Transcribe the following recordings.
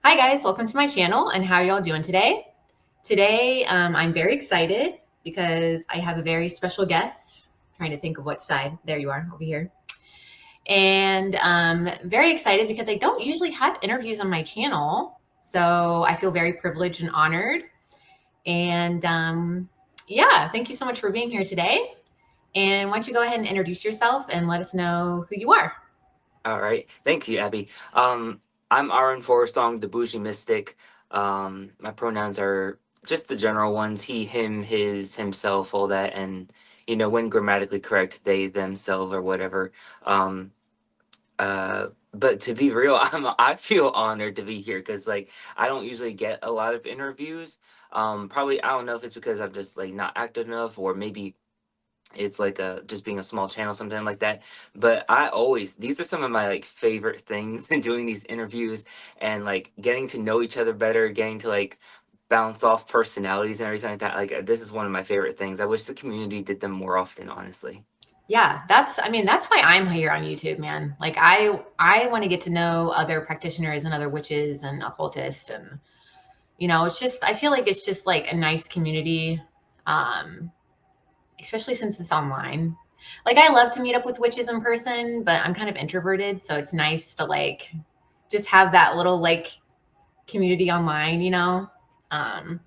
Hi guys, welcome to my channel and how are y'all doing today? Today, I'm very excited because I have a very special guest. Trying to think of which side. There you are, over here. And very excited because I don't usually have interviews on my channel. So I feel very privileged and honored. And yeah, thank you so much for being here today. And why don't you go ahead and introduce yourself and let us know who you are? All right. Thank you, Abby. I'm Aren Forestsong, the Boujee Mystic. My pronouns are just the general ones: he, him, his, himself, all that, and when grammatically correct, they, themselves, or whatever. Um, but to be real, I feel honored to be here because I don't usually get a lot of interviews. Probably I don't know if it's because I'm just not active enough, or maybe it's like a just being a small channel, something like that. But I always these are some of my favorite things in doing these interviews, and getting to know each other better, getting to bounce off personalities and everything like that. This is one of my favorite things. I wish the community did them more often, honestly. Yeah, that's why I'm here on YouTube, man. Like I want to get to know other practitioners and other witches and occultists and it's just I feel like it's just like a nice community um especially since it's online. Like I love to meet up with witches in person, but I'm kind of introverted, so it's nice to just have that little community online. Um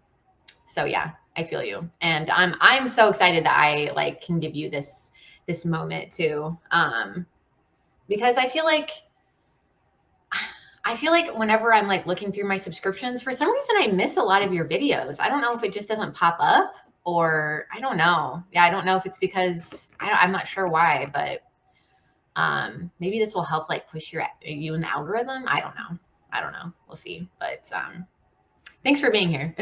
so yeah, I feel you. And I'm so excited that I can give you this moment too. Because I feel like whenever I'm looking through my subscriptions, for some reason I miss a lot of your videos. I don't know if it just doesn't pop up or I don't know. Yeah, I don't know if it's because I'm not sure why, but maybe this will help push you in the algorithm. I don't know. I don't know. We'll see. But thanks for being here.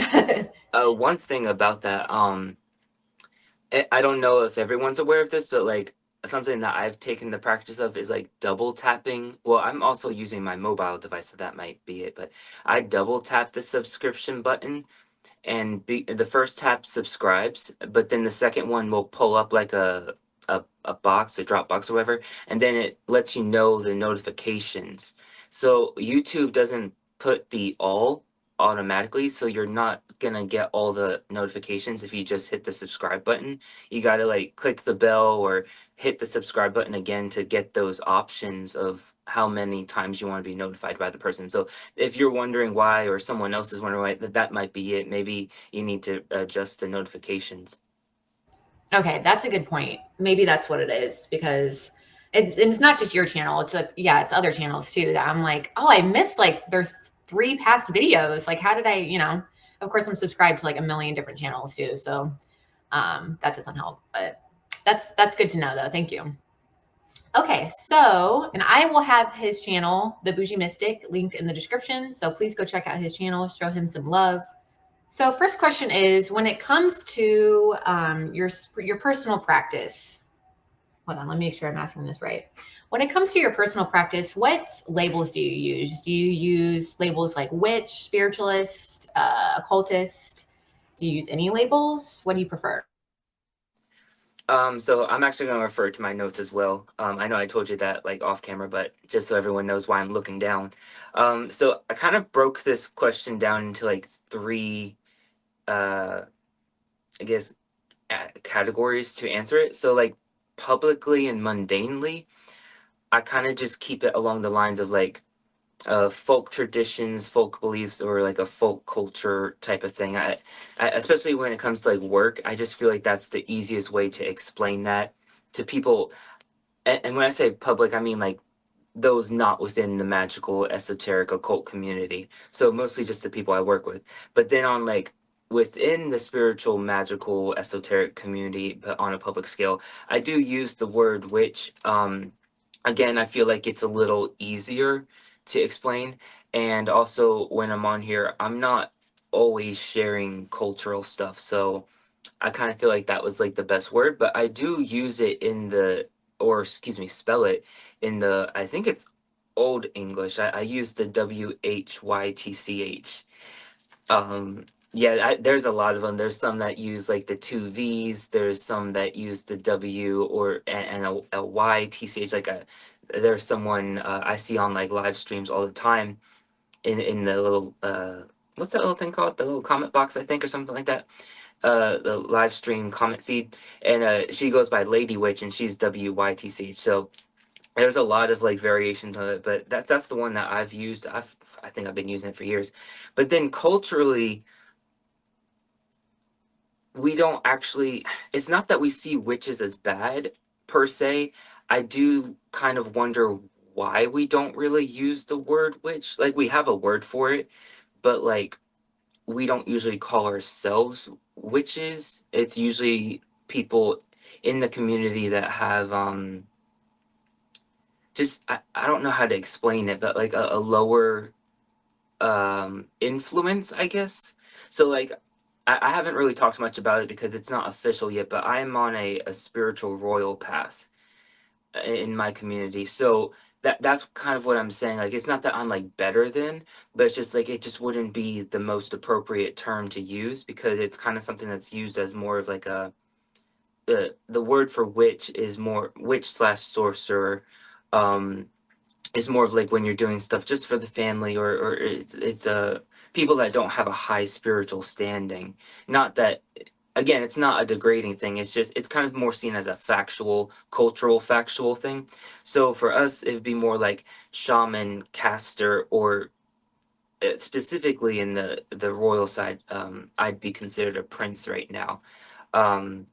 One thing about that, I don't know if everyone's aware of this, but something that I've taken the practice of is double tapping. Well, I'm also using my mobile device, so that might be it. But I double tap the subscription button, and the first tap subscribes, but then the second one will pull up a box, a drop box or whatever, and then it lets you know the notifications. So YouTube doesn't put the all automatically, so you're not gonna get all the notifications if you just hit the subscribe button. You gotta click the bell or hit the subscribe button again to get those options of how many times you want to be notified by the person. So if you're wondering why, or someone else is wondering why, that might be it. Maybe you need to adjust the notifications. Okay, that's a good point. Maybe that's what it is because it's not just your channel. It's other channels too that I'm like, oh, I missed their three past videos. Like, how did I? Of course, I'm subscribed to a million different channels too, so that doesn't help. But that's good to know though. Thank you. Okay, so and I will have his channel, the Bougie Mystic, linked in the description. So please go check out his channel, show him some love. So, first question is when it comes to your personal practice. Hold on, let me make sure I'm asking this right. When it comes to your personal practice, what labels do you use? Do you use labels like witch, spiritualist, occultist? Do you use any labels? What do you prefer? So I'm actually going to refer to my notes as well. I know I told you that off camera, but just so everyone knows why I'm looking down. So I kind of broke this question down into three, uh, I guess, categories to answer it. So publicly and mundanely, I kind of just keep it along the lines of folk traditions, folk beliefs, or a folk culture type of thing. Especially when it comes to work, I just feel like that's the easiest way to explain that to people. And when I say public, I mean those not within the magical, esoteric, occult community. So mostly just the people I work with. But then on within the spiritual, magical, esoteric community, but on a public scale, I do use the word witch. Again, I feel like it's a little easier to explain. And also when I'm on here, I'm not always sharing cultural stuff. So I kind of feel like that was the best word, but I do use it in the, or excuse me, spell it in the, I think it's Old English. I use the WHYTCH. Yeah, there's a lot of them. There's some that use the two V's. There's some that use the W or and a YTCH. There's someone I see on live streams all the time, in the little what's that little thing called? The little comment box, I think, or something like that. The live stream comment feed, and she goes by Lady Witch, and she's WYTC. So there's a lot of like variations of it, but that's the one that I've used. I think I've been using it for years. But then culturally, we don't actually. It's not that we see witches as bad per se. I do kind of wonder why we don't really use the word witch. Like we have a word for it, but like we don't usually call ourselves witches. It's usually people in the community that have just I don't know how to explain it, but like a lower influence, I guess. So like I haven't really talked much about it because it's not official yet, but I am on a spiritual royal path in my community. So that's kind of what I'm saying. Like it's not that I'm like better than, but it's just like it just wouldn't be the most appropriate term to use because it's kind of something that's used as more of like a the word for witch is more witch slash sorcerer. Um, is more of like when you're doing stuff just for the family or it's people that don't have a high spiritual standing. Not that again, it's not a degrading thing. It's just it's kind of more seen as a factual, cultural factual thing. So for us, it'd be more like shaman, caster, or specifically in the royal side, I'd be considered a prince right now. Um,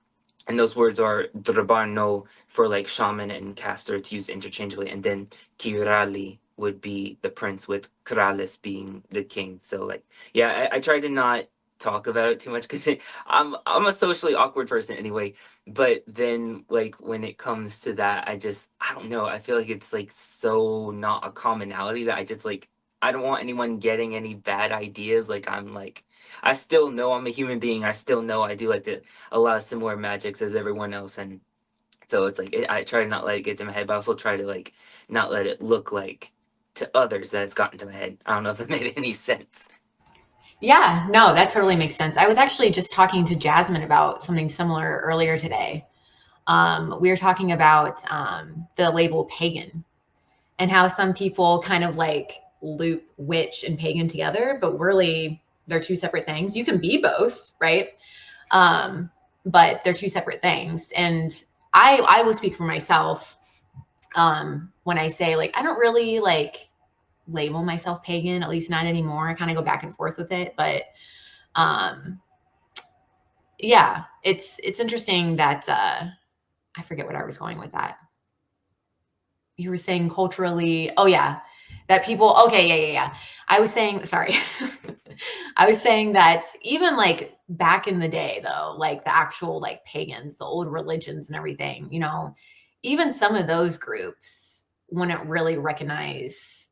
and those words are Drabano for like shaman and caster to use interchangeably, and then Kirali would be the prince with Kralis being the king. So like yeah, I try to not talk about it too much because I'm a socially awkward person anyway. But then like when it comes to that, I don't know. I feel like it's like so not a commonality that I just like I don't want anyone getting any bad ideas. Like I'm like I still know I'm a human being. I still know I do like a lot of similar magics as everyone else, and so it's like I try to not let it get to my head, but I also try to like not let it look like to others that it's gotten to my head. I don't know if that made any sense. Yeah, no, that totally makes sense. I was actually just talking to Jasmine about something similar earlier today. We were talking about the label pagan and how some people kind of like loop witch and pagan together, but really they're two separate things. You can be both, right? Um, but they're two separate things. And I will speak for myself when I say like I don't really like label myself pagan, at least not anymore. I kind of go back and forth with it, but um, yeah, it's interesting that I forget what I was going with that. You were saying culturally, oh yeah, that people, okay, yeah, yeah, yeah. I was saying, sorry. I was saying that even like back in the day though, like the actual like pagans, the old religions and everything, you know, even some of those groups wouldn't really recognize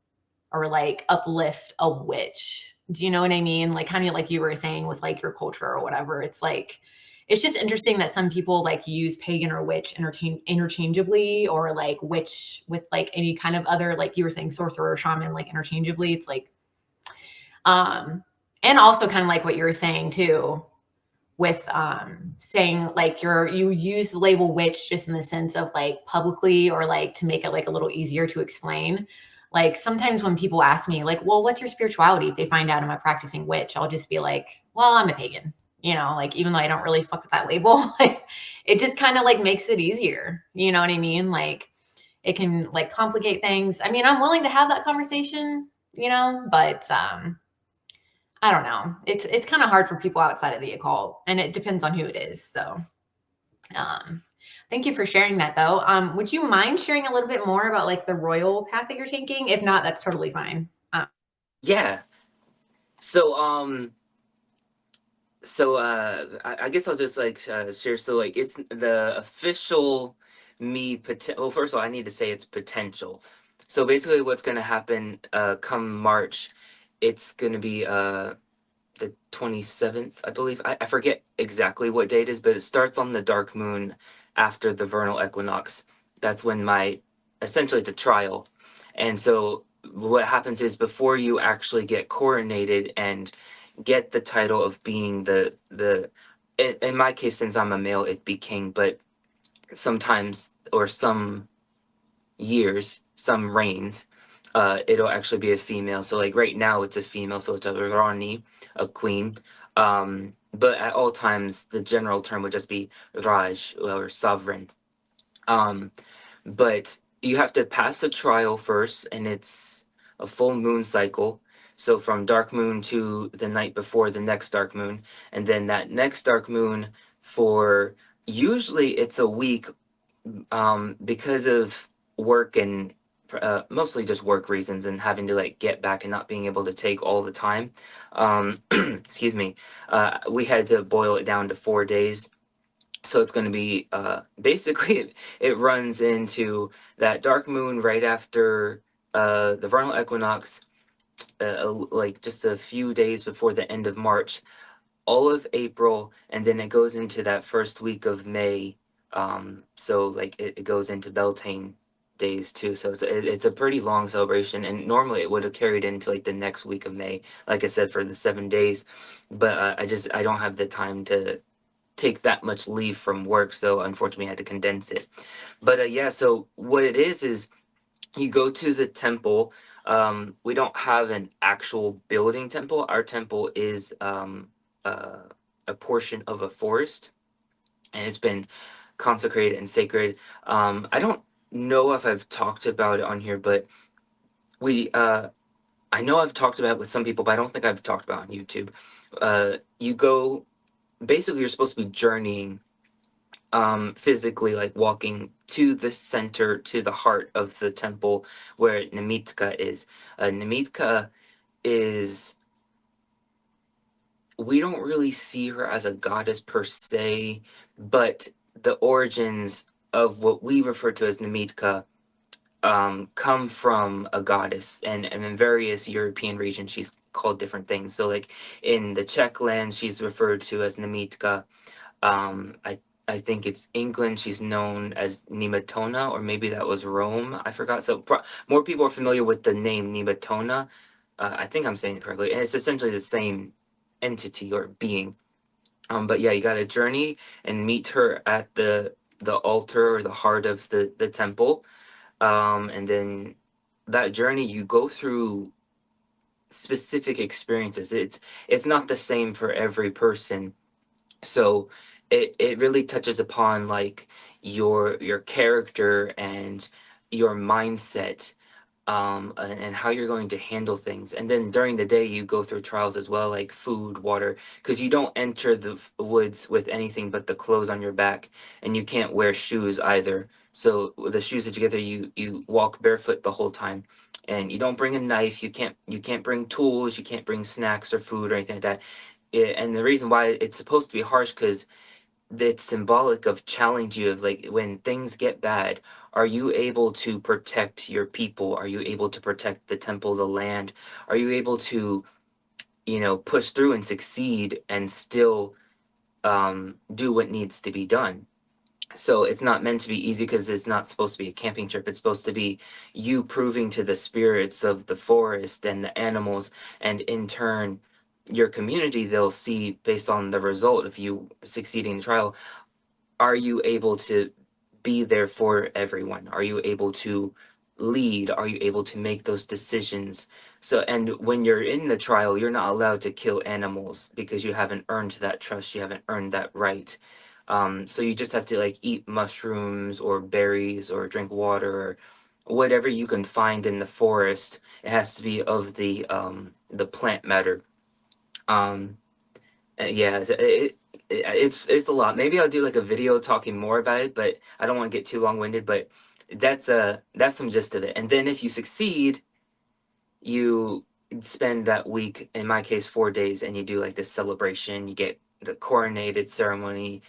or like uplift a witch. Do you know what I mean? Like kind of like you were saying with like your culture or whatever. It's like it's just interesting that some people like use pagan or witch interchangeably or like witch with like any kind of other like you were saying sorcerer or shaman like interchangeably. It's like um and also kind of like what you were saying too with saying like you use the label witch just in the sense of like publicly or like to make it like a little easier to explain. Like sometimes when people ask me like, well, what's your spirituality? If they find out I'm a practicing witch, I'll just be like, well, I'm a pagan. You know, like even though I don't really fuck with that label, like it just kind of like makes it easier. You know what I mean? Like it can like complicate things. I mean, I'm willing to have that conversation, you know, but I don't know. It's kind of hard for people outside of the occult, and it depends on who it is. So, um, thank you for sharing that, though. Would you mind sharing a little bit more about like the royal path that you're taking? If not, that's totally fine. Yeah. So I guess I'll just like share. So like it's the official well, first of all, I need to say it's potential. So basically, what's going to happen come March? It's going to be the 27th, I believe. I forget exactly what date it is, but it starts on the dark moon after the vernal equinox. That's when my essentially it's a trial. And so what happens is before you actually get coronated and get the title of being the in my case, since I'm a male, it'd be king, but sometimes or some years, some reigns, it'll actually be a female. So like right now it's a female, so it's a Rani, a queen. But at all times the general term would just be Raj or sovereign. Um, but you have to pass a trial first, and it's a full moon cycle. So from dark moon to the night before the next dark moon, and then that next dark moon for usually it's a week, because of work and mostly just work reasons and having to like get back and not being able to take all the time. Excuse me. We had to boil it down to 4 days, so it's going to be basically it runs into that dark moon right after the vernal equinox, like just a few days before the end of March, all of April, and then it goes into that first week of May. So like it goes into Beltane days too. So it's a pretty long celebration, and normally it would have carried into like the next week of May, like I said, for the 7 days. But I don't have the time to take that much leave from work, so unfortunately I had to condense it. But yeah, so what it is you go to the temple. We don't have an actual building temple. Our temple is uh, a portion of a forest, and it's been consecrated and sacred. I don't know if I've talked about it on here, but we I know I've talked about it with some people, but I don't think I've talked about it on YouTube. You go, basically you're supposed to be journeying, physically, like walking to the center, to the heart of the temple where Nimitka is. Nimitka is, we don't really see her as a goddess per se, but the origins of what we refer to as Nimitka come from a goddess, and in various European regions she's called different things. So like in the Czech land she's referred to as Nimitka. I think it's England. She's known as Nematona, or maybe that was Rome. I forgot. So more people are familiar with the name Nematona. I think I'm saying it correctly, and it's essentially the same entity or being. But yeah, you got to journey and meet her at the altar or the heart of the temple. And then that journey you go through specific experiences. It's not the same for every person, so it really touches upon like your character and your mindset, and how you're going to handle things. And then during the day you go through trials as well, like food, water, because you don't enter the woods with anything but the clothes on your back, and you can't wear shoes either. So with the shoes that you get there, you walk barefoot the whole time, and you don't bring a knife. You can't bring tools. You can't bring snacks or food or anything like that. And the reason why it's supposed to be harsh, because it's symbolic of challenge you, of like when things get bad, are you able to protect your people? Are you able to protect the temple, the land? Are you able to, push through and succeed and still do what needs to be done? So it's not meant to be easy, because it's not supposed to be a camping trip. It's supposed to be you proving to the spirits of the forest and the animals, and in turn your community, they'll see based on the result of you succeeding in the trial, are you able to be there for everyone? Are you able to lead? Are you able to make those decisions? So, and when you're in the trial, you're not allowed to kill animals, because you haven't earned that trust, you haven't earned that right. So you just have to like eat mushrooms or berries or drink water or whatever you can find in the forest. It has to be of the plant matter. Um, yeah, it's a lot. Maybe I'll do like a video talking more about it, but I don't want to get too long-winded. But that's some gist of it. And then if you succeed, you spend that week, in my case 4 days, and you do like this celebration. You get the coronated ceremony.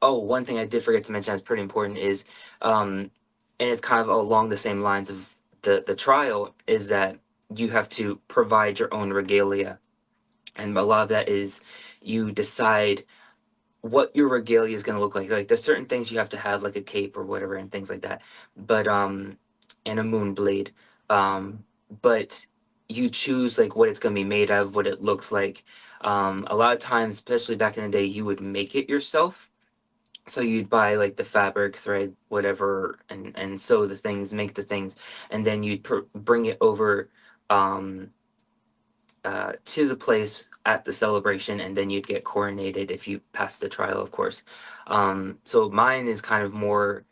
Oh, one thing I did forget to mention that's pretty important is, and it's kind of along the same lines of the trial, is that you have to provide your own regalia, and a lot of that is you decide what your regalia is going to look like. Like there's certain things you have to have, like a cape or whatever, and things like that. But and a moon blade. Um, but you choose like what it's going to be made of, what it looks like. A lot of times, especially back in the day, you would make it yourself. So you'd buy like the fabric, thread, whatever, and sew the things, make the things, and then you'd bring it over um, to the place at the celebration, and then you'd get coronated if you passed the trial, of course. So mine is kind of more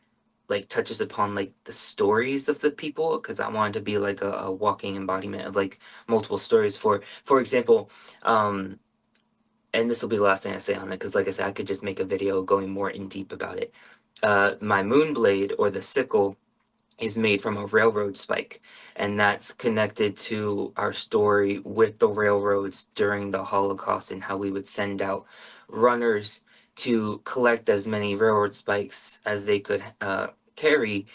like touches upon like the stories of the people, because I wanted to be like a walking embodiment of like multiple stories. For example, um, and this will be the last thing I say on it, because like I said, I could just make a video going more in deep about it. My moon blade, or the sickle, is made from a railroad spike, and that's connected to our story with the railroads during the Holocaust, and how we would send out runners to collect as many railroad spikes as they could carry,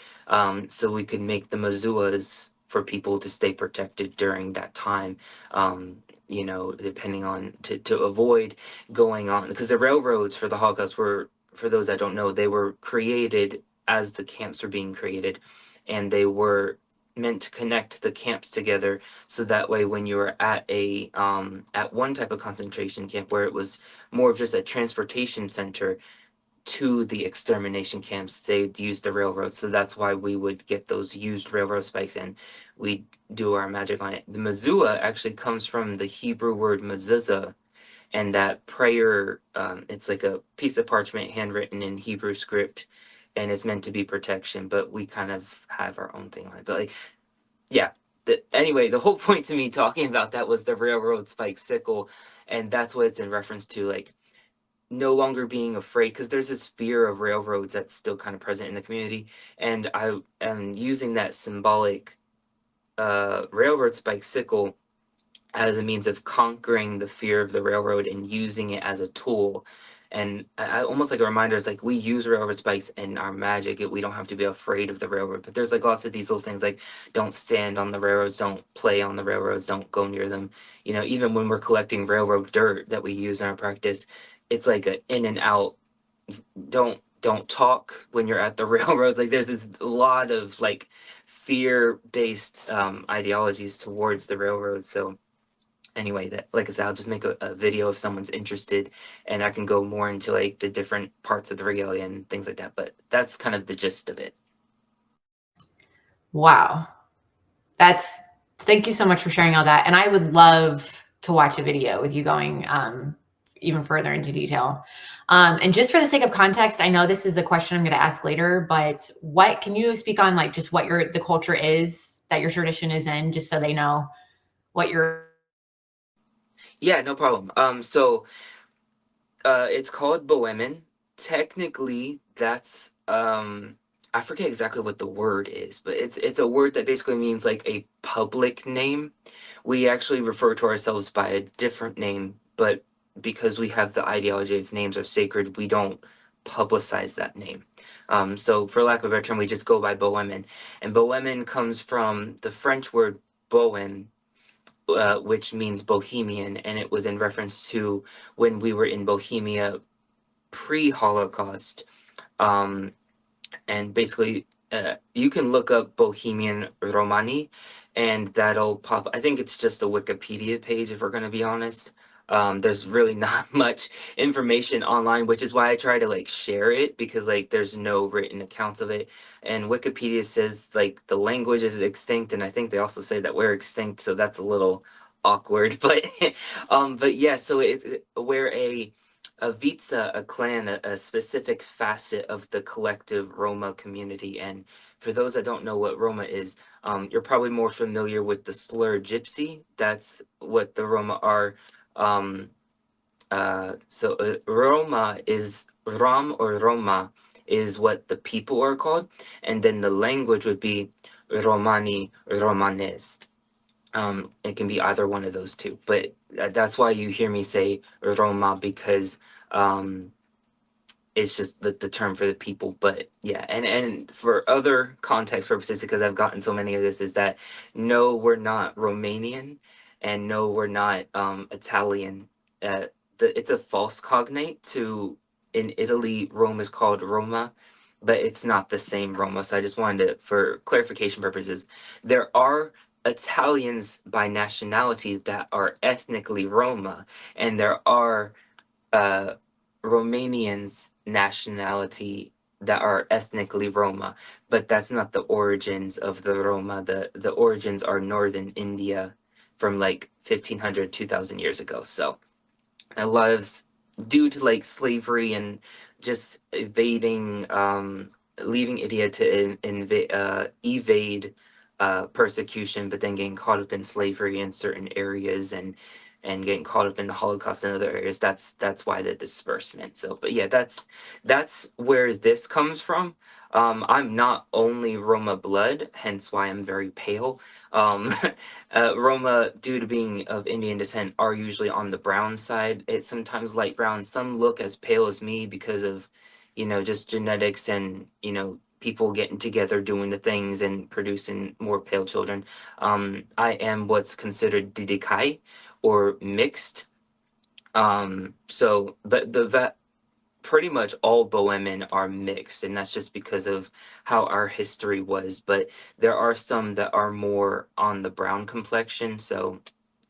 so we could make the mazuas for people to stay protected during that time. Depending on to avoid going on, because the railroads for the Holocaust were, for those that don't know, they were created as the camps were being created, and they were meant to connect the camps together, so that way when you were at a at one type of concentration camp where it was more of just a transportation center to the extermination camps, they'd use the railroad. So that's why we would get those used railroad spikes, and we do our magic on it. The mazua actually comes from the Hebrew word mezuzah, and that prayer, it's like a piece of parchment handwritten in Hebrew script, and it's meant to be protection, but we kind of have our own thing on it. But like, yeah. Anyway, the whole point to me talking about that was the railroad spike sickle, and that's what it's in reference to, like no longer being afraid, because there's this fear of railroads that's still kind of present in the community, and I am using that symbolic railroad spike sickle as a means of conquering the fear of the railroad and using it as a tool. And I almost like a reminder is like we use railroad spikes in our magic. We don't have to be afraid of the railroad. But there's like lots of these little things like don't stand on the railroads, don't play on the railroads, don't go near them. Even when we're collecting railroad dirt that we use in our practice, it's like a in and out. Don't talk when you're at the railroads. Like there's this lot of like fear based ideologies towards the railroad. So anyway, that like I said, I'll just make a video if someone's interested, and I can go more into like the different parts of the regalia and things like that. But that's kind of the gist of it. Wow. That's Thank you so much for sharing all that. And I would love to watch a video with you going even further into detail. And just for the sake of context, I know this is a question I'm going to ask later, but what can you speak on, like just what the culture is that your tradition is in, just so they know what you're. Yeah, no problem. So it's called Boemen. Technically, that's I forget exactly what the word is, but it's a word that basically means like a public name. We actually refer to ourselves by a different name, but because we have the ideology of names are sacred, we don't publicize that name. So for lack of a better term, we just go by Boemen. And Boemen comes from the French word Bohème, which means Bohemian, and it was in reference to when we were in Bohemia pre-Holocaust. Um, and basically, you can look up Bohemian Romani, and that'll pop. I think it's just a Wikipedia page, if we're going to be honest. There's really not much information online, which is why I try to like share it, because like there's no written accounts of it. And Wikipedia says like the language is extinct, and I think they also say that we're extinct, so that's a little awkward. But yeah, so we're a Vitsa, a clan, a specific facet of the collective Roma community. And for those that don't know what Roma is, you're probably more familiar with the slur gypsy. That's what the Roma are. Um, Roma is Ram, or Roma is what the people are called. And then the language would be Romani, Romanes. It can be either one of those two, but that's why you hear me say Roma, because um, it's just the term for the people. But yeah, and for other context purposes, because I've gotten so many of this, is that no, we're not Romanian, and no, we're not Italian. It's a false cognate to, in Italy, Rome is called Roma, but it's not the same Roma. So I just wanted to, for clarification purposes, there are Italians by nationality that are ethnically Roma, and there are uh, Romanians nationality that are ethnically Roma, but that's not the origins of the Roma. The origins are northern India from like 1500, 2000 years ago. So a lot of due to like slavery and just evading leaving India to evade persecution, but then getting caught up in slavery in certain areas and getting caught up in the Holocaust in other areas. That's why the disbursement. So but yeah, that's where this comes from. I'm not only Roma blood, hence why I'm very pale. um Roma, due to being of Indian descent, are usually on the brown side. It's sometimes light brown. Some look as pale as me because of, just genetics and, people getting together doing the things and producing more pale children. I am what's considered didikai or mixed. But pretty much all Bohemen are mixed, and that's just because of how our history was. But there are some that are more on the brown complexion. So,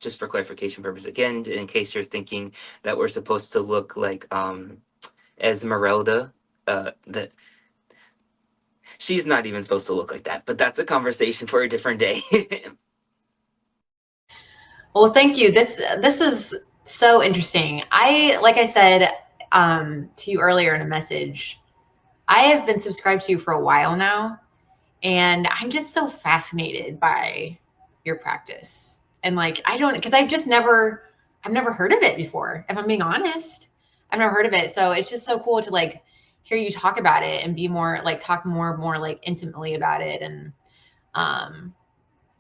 just for clarification purpose, again, in case you're thinking that we're supposed to look like Esmeralda, that she's not even supposed to look like that. But that's a conversation for a different day. Well, thank you. This is so interesting. Like I said to you earlier in a message, I have been subscribed to you for a while now, and I'm just so fascinated by your practice. And like I don't because I've never heard of it before. If I'm being honest, I've never heard of it. So it's just so cool to like hear you talk about it and be more like talk more like intimately about it. And um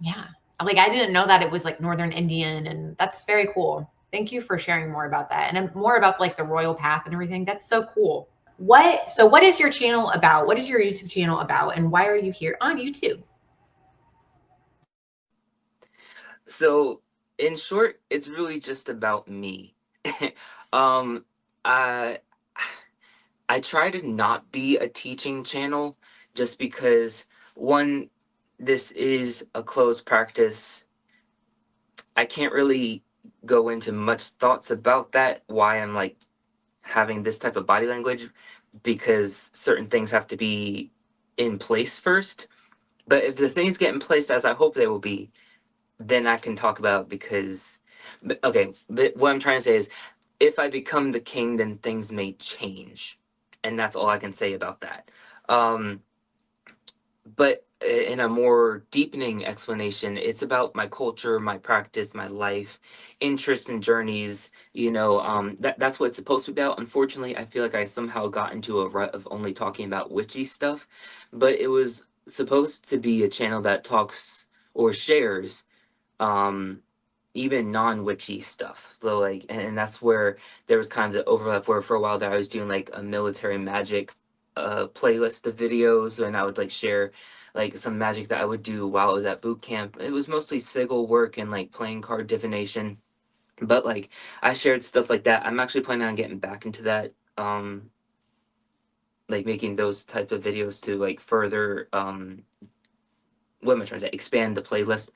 yeah. Like I didn't know that it was like Northern Indian, and that's very cool. Thank you for sharing more about that and more about like the royal path and everything. That's so cool. What is your channel about? What is your YouTube channel about, and why are you here on YouTube? So, in short, it's really just about me. um, I I try to not be a teaching channel just because, one, this is a closed practice. I can't really go into much thoughts about that, why I'm like having this type of body language, because certain things have to be in place first. But if the things get in place as I hope they will be, then I can talk about, because okay, but what I'm trying to say is, if I become the king, then things may change, and that's all I can say about that. um but in a more deepening explanation, it's about my culture, my practice, my life, interests and journeys. That's what it's supposed to be about. Unfortunately, I feel like I somehow got into a rut of only talking about witchy stuff, but it was supposed to be a channel that talks or shares um even non-witchy stuff. So like, and that's where there was kind of the overlap, where for a while there I was doing like a military magic playlist of videos, and I would like share like some magic that I would do while I was at boot camp. It was mostly sigil work and like playing card divination, but like I shared stuff like that. I'm actually planning on getting back into that, like making those type of videos to like further what am I trying to say, expand the playlist.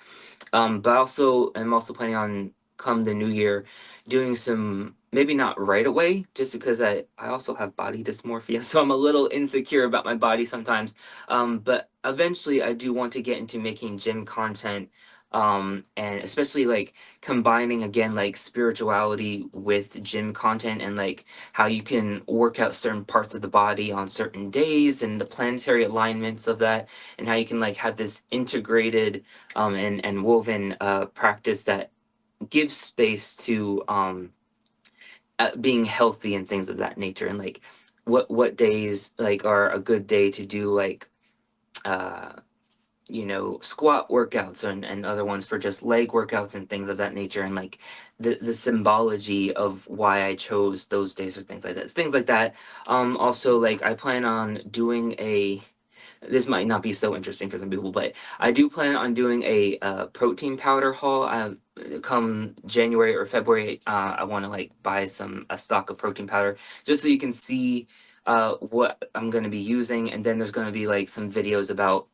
But also, I'm also planning on, come the new year, doing some, maybe not right away, just because I also have body dysmorphia, so I'm a little insecure about my body sometimes. But eventually, I do want to get into making gym content, and especially like combining again like spirituality with gym content, and like how you can work out certain parts of the body on certain days and the planetary alignments of that, and how you can like have this integrated and woven practice that gives space to being healthy and things of that nature. And like what days like are a good day to do like uh squat workouts, and other ones for just leg workouts and things of that nature, and like the symbology of why I chose those days or things like that. Also, like I plan on doing a, this might not be so interesting for some people, but I do plan on doing a protein powder haul. Come January or February, I want to like buy a stock of protein powder, just so you can see what I'm going to be using. And then there's going to be like some videos about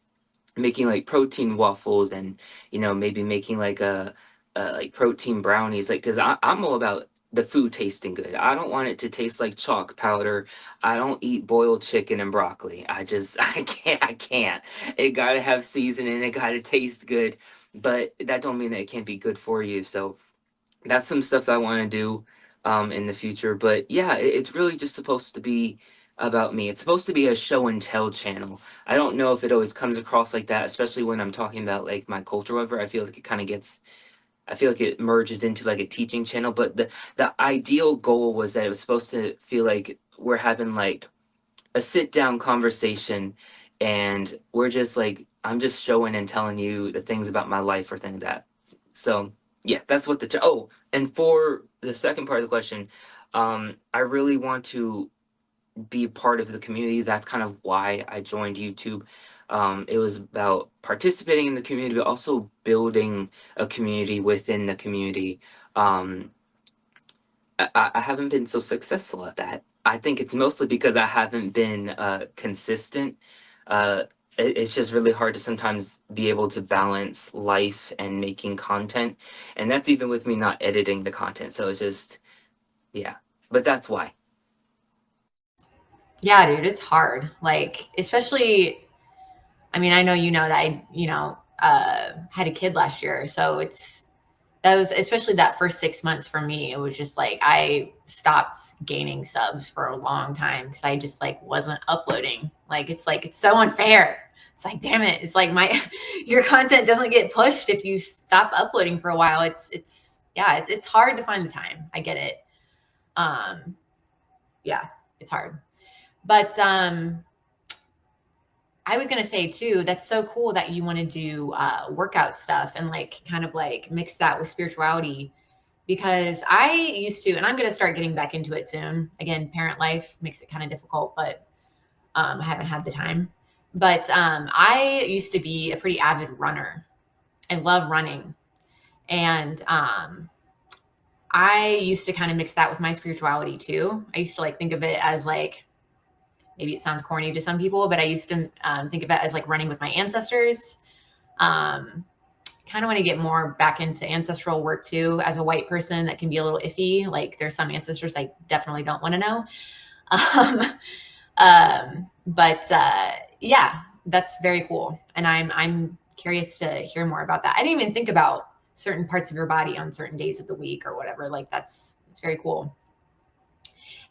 making like protein waffles, and maybe making like a like protein brownies, like because I'm all about the food tasting good. I don't want it to taste like chalk powder. I don't eat boiled chicken and broccoli. I just I can't. It gotta have seasoning, it gotta taste good. But that don't mean that it can't be good for you. So that's some stuff I want to do in the future. But yeah, it's really just supposed to be about me. It's supposed to be a show and tell channel. I don't know if it always comes across like that, especially when I'm talking about like my culture over. I feel like it kind of gets, I feel like it merges into like a teaching channel. But the ideal goal was that it was supposed to feel like we're having like a sit down conversation, and we're just like, I'm just showing and telling you the things about my life or thing like that. So yeah, that's what oh, and for the second part of the question, I really want to be part of the community. That's kind of why I joined YouTube. It was about participating in the community, but also building a community within the community. Um, I haven't been so successful at that. I think it's mostly because I haven't been consistent. It's just really hard to sometimes be able to balance life and making content, and that's even with me not editing the content. So it's just, yeah, but that's why. Yeah, dude, it's hard. Like, especially, I mean, I know you know that had a kid last year, so that was especially that first 6 months for me. It was just like I stopped gaining subs for a long time because I just like wasn't uploading. Like it's so unfair. It's like damn it. It's like my your content doesn't get pushed if you stop uploading for a while. It's hard to find the time. I get it. Um, yeah, it's hard. But I was gonna say too, that's so cool that you want to do workout stuff and like kind of like mix that with spirituality because I used to, and I'm gonna start getting back into it soon. Again, parent life makes it kind of difficult, but I haven't had the time. But I used to be a pretty avid runner. I love running, and I used to kind of mix that with my spirituality too. I used to like think of it as like maybe it sounds corny to some people, but I used to think of it as like running with my ancestors. Um, kind of want to get more back into ancestral work too. As a white person, that can be a little iffy. Like there's some ancestors I definitely don't want to know. Um, but yeah, that's very cool, and I'm curious to hear more about that. I didn't even think about certain parts of your body on certain days of the week or whatever. Like that's it's very cool.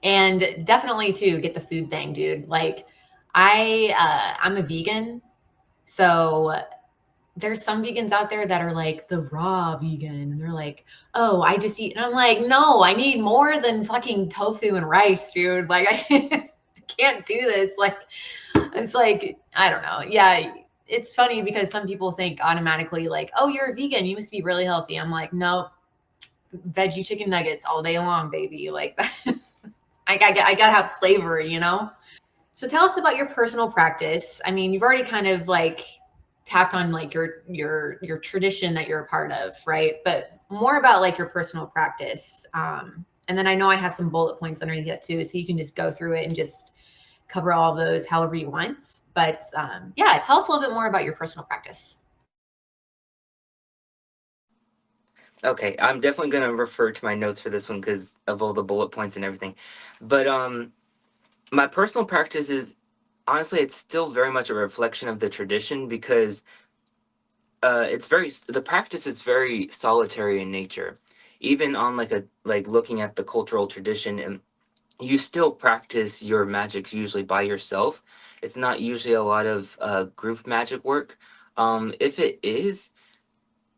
And definitely too get the food thing, dude. Like I'm a vegan, so there's some vegans out there that are like the raw vegan and they're like, "Oh, I just eat." And I'm like, "No, I need more than fucking tofu and rice, dude. Like I can't do this." Like it's like I don't know. Yeah, it's funny because some people think automatically like, "Oh, you're a vegan, you must be really healthy." I'm like, "No, veggie chicken nuggets all day long, baby." Like I gotta have flavor, you know? So tell us about your personal practice. I mean, you've already kind of like tapped on like your tradition that you're a part of, right? But more about like your personal practice. And then I know I have some bullet points underneath that too, so you can just go through it and just cover all of those however you want. But yeah, tell us a little bit more about your personal practice. Okay, I'm definitely gonna refer to my notes for this one because of all the bullet points and everything. But my personal practice is, honestly, it's still very much a reflection of the tradition because it's the practice is very solitary in nature. Even on like a like looking at the cultural tradition, and you still practice your magics usually by yourself. It's not usually a lot of group magic work. If it is,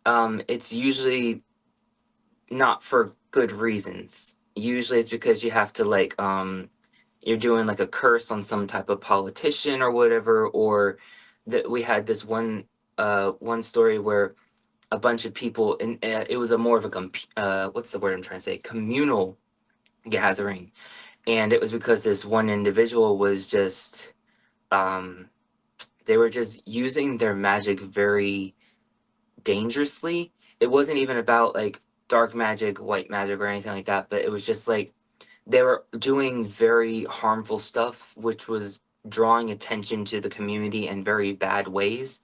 it's usually not for good reasons. Usually it's because you have to like you're doing like a curse on some type of politician or whatever, or that we had this one story where a bunch of people, and it was a more of a what's the word I'm trying to say, communal gathering, and it was because this one individual was just um they were just using their magic very dangerously. It wasn't even about like dark magic, white magic, or anything like that, but it was just like they were doing very harmful stuff, which was drawing attention to the community in very bad ways.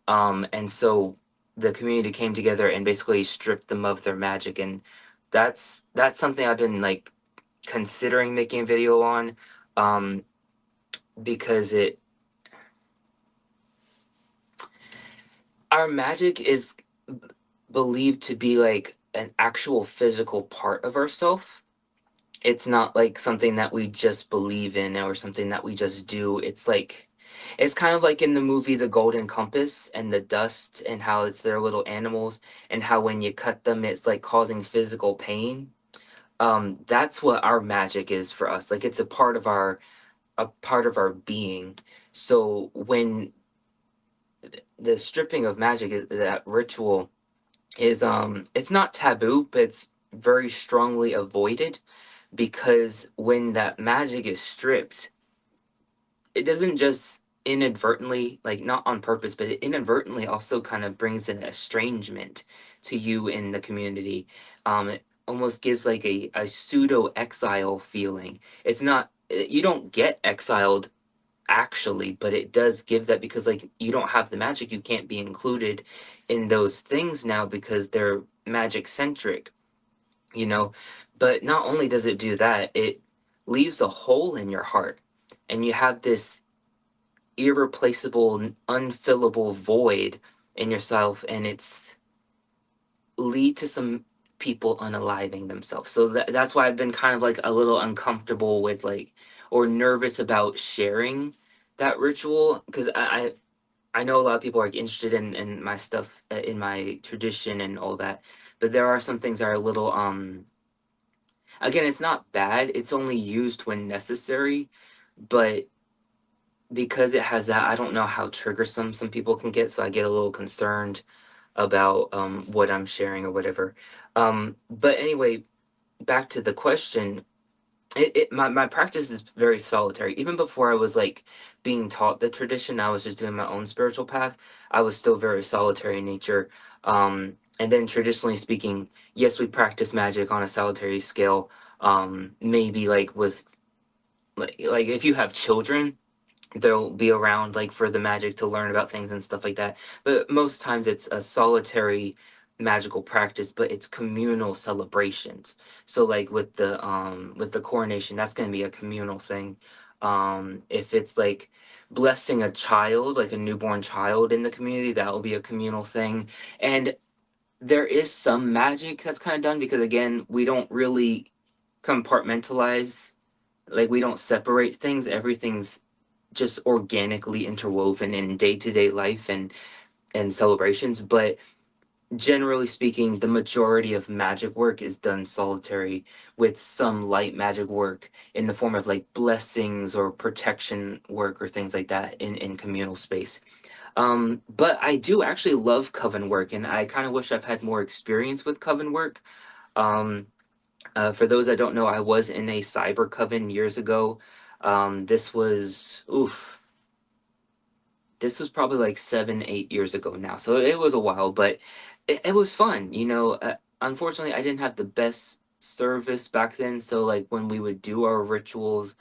And so the community came together and basically stripped them of their magic and that's something I've been like considering making a video on, um, because it our magic is believed to be like an actual physical part of ourself. It's not like something that we just believe in or something that we just do. It's like it's kind of like in the movie The Golden Compass and the dust and how it's their little animals and how when you cut them it's like causing physical pain. That's what our magic is for us. Like it's a part of our being. So when the stripping of magic that ritual is it's not taboo, but it's very strongly avoided because when that magic is stripped, it doesn't just inadvertently, like not on purpose, but it inadvertently also kind of brings an estrangement to you in the community. It almost gives like a pseudo exile feeling. It's not, you don't get exiled actually, but it does give that because like you don't have the magic, you can't be included in those things now because they're magic centric, you know. But not only does it do that, it leaves a hole in your heart and you have this irreplaceable unfillable void in yourself, and it's lead to some people unaliving themselves. So that's why I've been kind of like a little uncomfortable with like or nervous about sharing that ritual because I know a lot of people are like, interested in my stuff, in my tradition and all that, but there are some things that are a little again, it's not bad, it's only used when necessary, but because it has that, I don't know how triggersome some people can get, so I get a little concerned about what I'm sharing or whatever. But anyway, back to the question. My practice is very solitary. Even before I was like being taught the tradition, I was just doing my own spiritual path. I was still very solitary in nature. And then traditionally speaking, yes, we practice magic on a solitary scale. Maybe like with like if you have children, they'll be around like for the magic to learn about things and stuff like that. But most times it's a solitary magical practice, but it's communal celebrations. So like with the coronation, that's going to be a communal thing. If it's like blessing a child, like a newborn child in the community, that will be a communal thing. And there is some magic that's kind of done because again, we don't really compartmentalize, like we don't separate things. Everything's just organically interwoven in day-to-day life and celebrations, but generally speaking the majority of magic work is done solitary with some light magic work in the form of like blessings or protection work or things like that in communal space. But I do actually love coven work and I kind of wish I've had more experience with coven work. um, for those that don't know, I was in a cyber coven years ago. This was oof, this was probably like 7 8 years ago now, so it was a while, but it was fun, you know. Unfortunately I didn't have the best service back then, so like when we would do our rituals,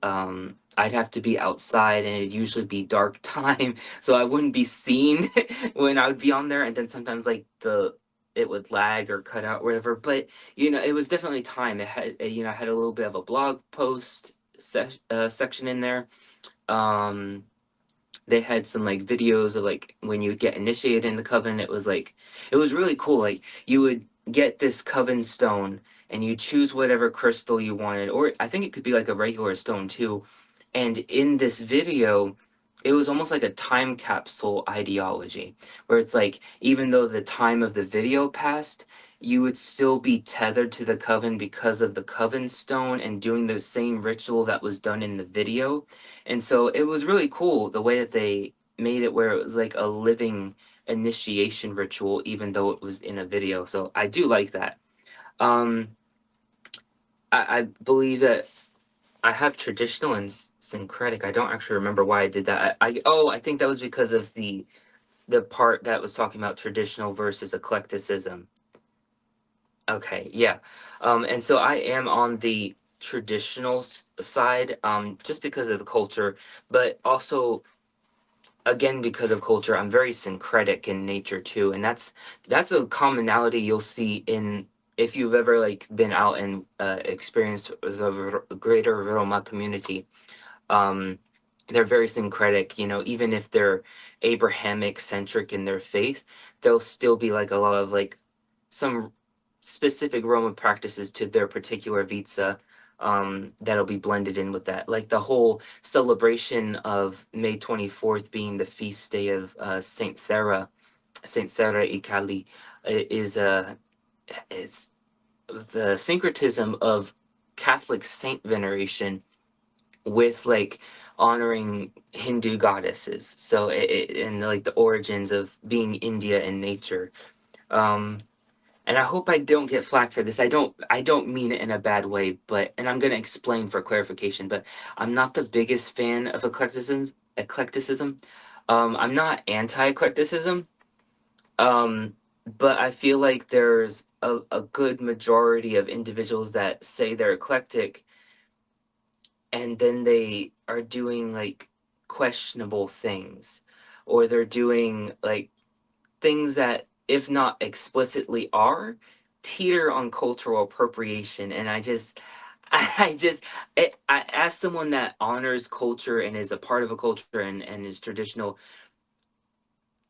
I'd have to be outside and it'd usually be dark time so I wouldn't be seen when I would be on there, and then sometimes like the it would lag or cut out or whatever. But you know, it was definitely time. It had you know, I had a little bit of a blog post section in there. um they had some like videos of like when you get initiated in the coven. It was like it was really cool. Like you would get this coven stone and you choose whatever crystal you wanted, or I think it could be like a regular stone too. And in this video, it was almost like a time capsule ideology where it's like even though the time of the video passed, you would still be tethered to the coven because of the coven stone and doing the same ritual that was done in the video. And so it was really cool the way that they made it where it was like a living initiation ritual, even though it was in a video. So I do like that. Um, I believe that I have traditional and syncretic. I don't actually remember why I did that. Oh, I think that was because of the part that was talking about traditional versus eclecticism. Okay, yeah. And so I am on the traditional side, just because of the culture, but also again because of culture. I'm very syncretic in nature too, and that's a commonality you'll see if you've ever like been out and experienced the greater Roma community, um, they're very syncretic. You know, even if they're Abrahamic centric in their faith, there'll still be like a lot of like some specific Roman practices to their particular vita, that'll be blended in with that. Like the whole celebration of May 24th being the feast day of Saint Sarah Ikali, is it's the syncretism of Catholic saint veneration with like honoring Hindu goddesses. So and like the origins of being India in nature. Um, and I hope I don't get flack for this. I don't mean it in a bad way, but and I'm gonna explain for clarification, but I'm not the biggest fan of eclecticism. I'm not anti-eclecticism. Um, but I feel like there's a good majority of individuals that say they're eclectic and then they are doing like questionable things, or they're doing like things that, if not explicitly are, teeter on cultural appropriation. And I just I just I as someone that honors culture and is a part of a culture and is traditional,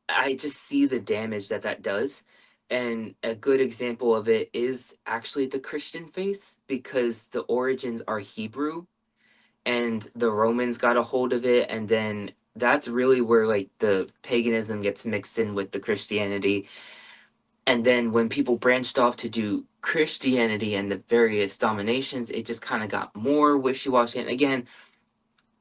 I just see the damage that that does. And a good example of it is actually the Christian faith, because the origins are Hebrew and the Romans got a hold of it, and then that's really where like the paganism gets mixed in with the Christianity. And then when people branched off to do Christianity and the various dominations, it just kind of got more wishy-washy. And again,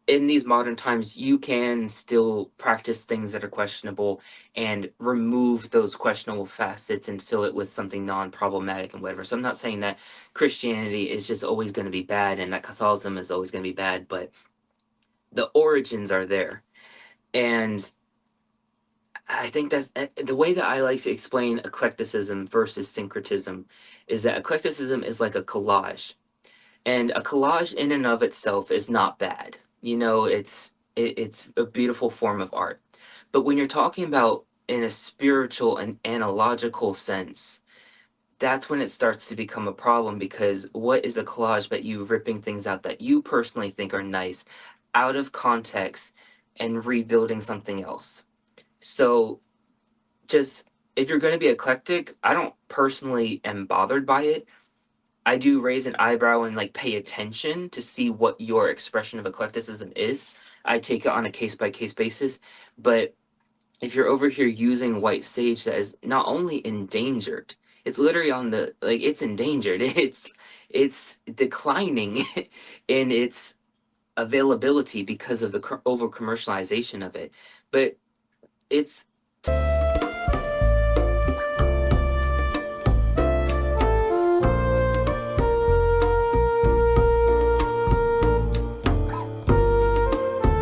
in these modern times, you can still practice things that are questionable and remove those questionable facets and fill it with something non-problematic and whatever. So I'm not saying that Christianity is just always going to be bad and that Catholicism is always going to be bad, but the origins are there. And I think that's the way that I like to explain eclecticism versus syncretism, is that eclecticism is like a collage. And a collage in and of itself is not bad. You know, it's a beautiful form of art. But when you're talking about in a spiritual and analogical sense, that's when it starts to become a problem, because what is a collage but you ripping things out that you personally think are nice out of context and rebuilding something else? So just, if you're going to be eclectic, I don't personally am bothered by it. I do raise an eyebrow and like pay attention to see what your expression of eclecticism is. I take it on a case by case basis. But if you're over here using white sage that is not only endangered, it's literally on the, like, it's endangered. It's declining in its availability because of the over commercialization of it. But it's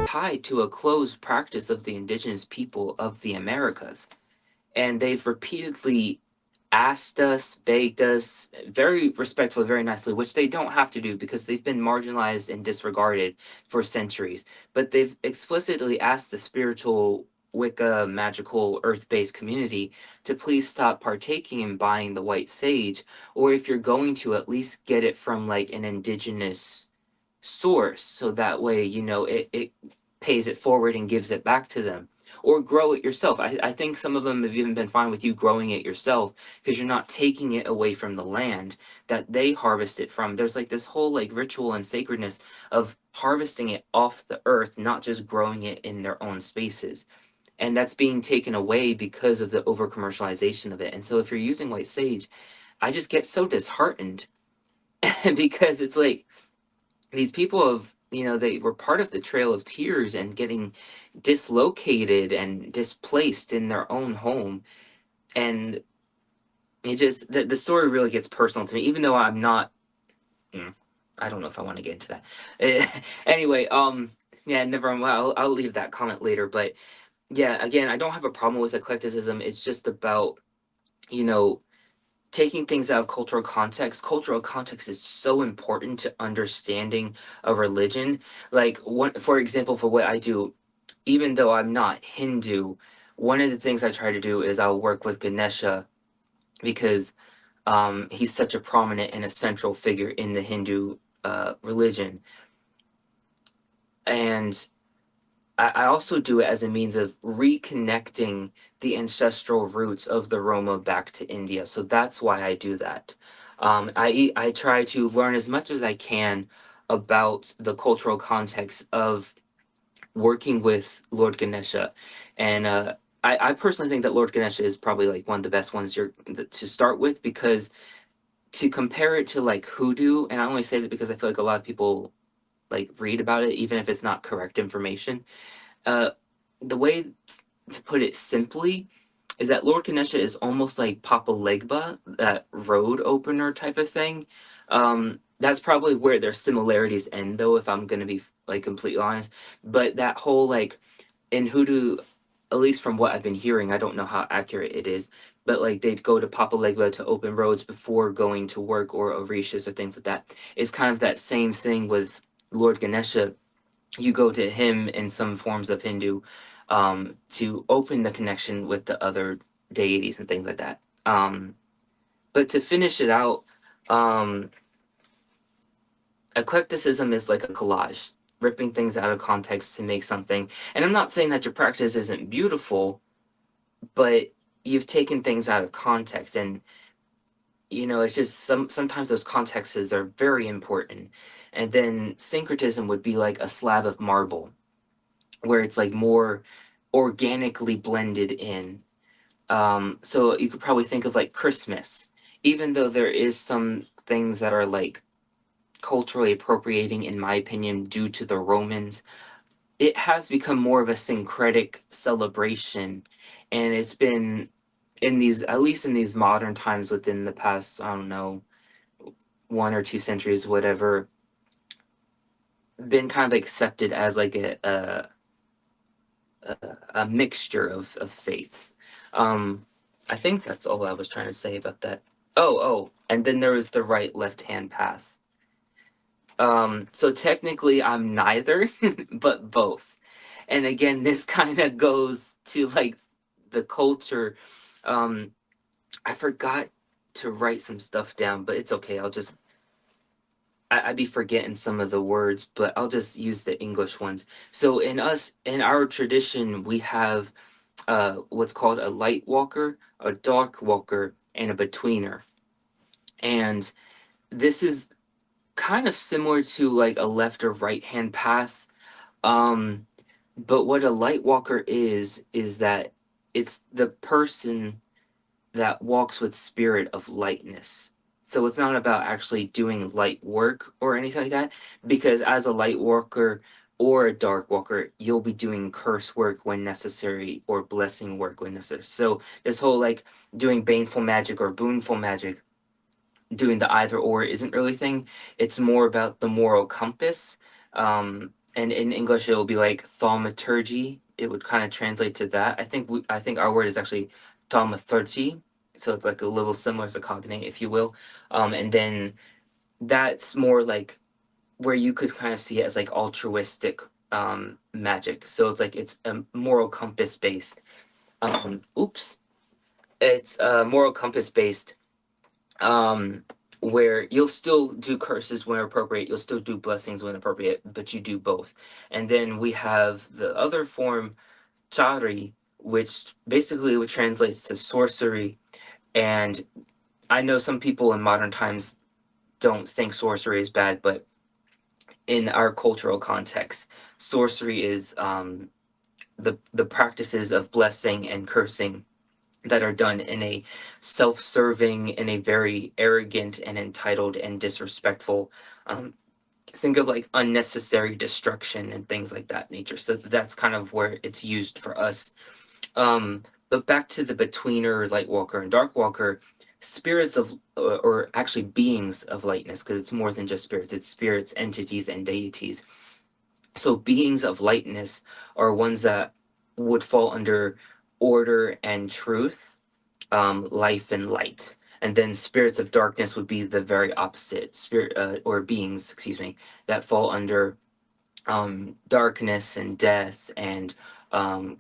tied to a closed practice of the indigenous people of the Americas. And they've repeatedly asked us, begged us, very respectfully, very nicely, which they don't have to do because they've been marginalized and disregarded for centuries. But they've explicitly asked the spiritual Wicca, magical, earth based community to please stop partaking in buying the white sage, or if you're going to, at least get it from like an indigenous source, so that way, you know, it pays it forward and gives it back to them. Or grow it yourself. I think some of them have even been fine with you growing it yourself, because you're not taking it away from the land that they harvest it from. There's like this whole like ritual and sacredness of harvesting it off the earth, not just growing it in their own spaces. And that's being taken away because of the over commercialization of it. And so if you're using white sage, I just get so disheartened because it's like, these people have, you know, they were part of the Trail of Tears and getting dislocated and displaced in their own home. And it just, the story really gets personal to me, even though I'm not, mm, I don't know if I want to get into that. Anyway, yeah, never mind. I'll leave that comment later. But yeah, again, I don't have a problem with eclecticism. It's just about, you know, taking things out of cultural context. Cultural context is so important to understanding a religion. Like, one, for example, for what I do, even though I'm not Hindu, one of the things I try to do is I'll work with Ganesha, because He's such a prominent and a central figure in the Hindu religion. And I also do it as a means of reconnecting the ancestral roots of the Roma back to India. So that's why I do that. I try to learn as much as I can about the cultural context of working with Lord Ganesha, and I personally think that Lord Ganesha is probably like one of the best ones to start with, because to compare it to like hoodoo, and I only say that because I feel like a lot of people like read about it, even if it's not correct information. Uh, the way to put it simply is that Lord Ganesha is almost like Papa Legba, that road opener type of thing. That's probably where their similarities end, though, if I'm gonna be like completely honest. But that whole like in hoodoo, at least from what I've been hearing, I don't know how accurate it is, but like they'd go to Papa Legba to open roads before going to work or Orishas or things like that. It's kind of that same thing with Lord Ganesha. You go to him in some forms of Hindu to open the connection with the other deities and things like that. But to finish it out, um, eclecticism is like a collage, ripping things out of context to make something. And I'm not saying that your practice isn't beautiful, but you've taken things out of context, and it's just sometimes those contexts are very important. And then syncretism would be like a slab of marble where it's like more organically blended in. So you could probably think of like Christmas, even though there is some things that are like culturally appropriating, in my opinion, due to the Romans. It has become more of a syncretic celebration, and it's been in these, at least in these modern times, within the past, I don't know, 1 or 2 centuries, whatever, been kind of accepted as like a mixture of faiths. Um, I think that's all I was trying to say about that. Oh, and then there was the right left hand path. So technically I'm neither, but both. And again, this kind of goes to like the culture. Um, I forgot to write some stuff down, but it's okay. I'd be forgetting some of the words, but I'll just use the English ones. So in our tradition, we have what's called a light walker, a dark walker, and a betweener. And this is kind of similar to like a left or right hand path. Um, but what a light walker is that it's the person that walks with spirit of lightness. So it's not about actually doing light work or anything like that, because as a light walker or a dark walker, you'll be doing curse work when necessary or blessing work when necessary. So this whole like doing baneful magic or boonful magic, doing the either or isn't really thing. It's more about the moral compass. And in English, it will be like thaumaturgy. It would kind of translate to that. I think our word is actually thaumaturgy, so it's like a little similar to cognate, if you will. And then that's more like where you could kind of see it as like altruistic magic. So it's like it's a moral compass based. Oops, it's moral compass based, um, where you'll still do curses when appropriate, you'll still do blessings when appropriate, but you do both. And then we have the other form, chari, which translates to sorcery. And I know some people in modern times don't think sorcery is bad, but in our cultural context, sorcery is the practices of blessing and cursing that are done in a self-serving, in a very arrogant and entitled and disrespectful, um, think of like unnecessary destruction and things like that nature. So that's kind of where it's used for us. But back to the betweener, light walker and dark walker, spirits of or actually beings of lightness, because it's more than just spirits, it's spirits, entities, and deities. So beings of lightness are ones that would fall under order and truth, life and light. And then spirits of darkness would be the very opposite spirit, or beings, excuse me, that fall under darkness and death and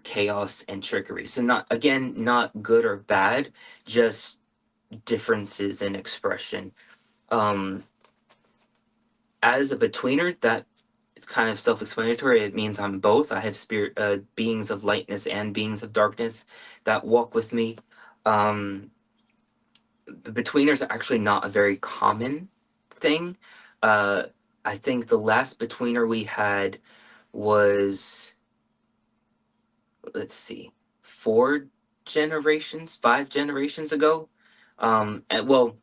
chaos and trickery. So not, again, not good or bad, just differences in expression. Um, as a betweener, that is kind of self-explanatory. It means I'm both. I have spirit, beings of lightness and beings of darkness that walk with me. Um, the betweeners are actually not a very common thing. Uh, I think the last betweener we had was, let's see, 5 generations ago. And well,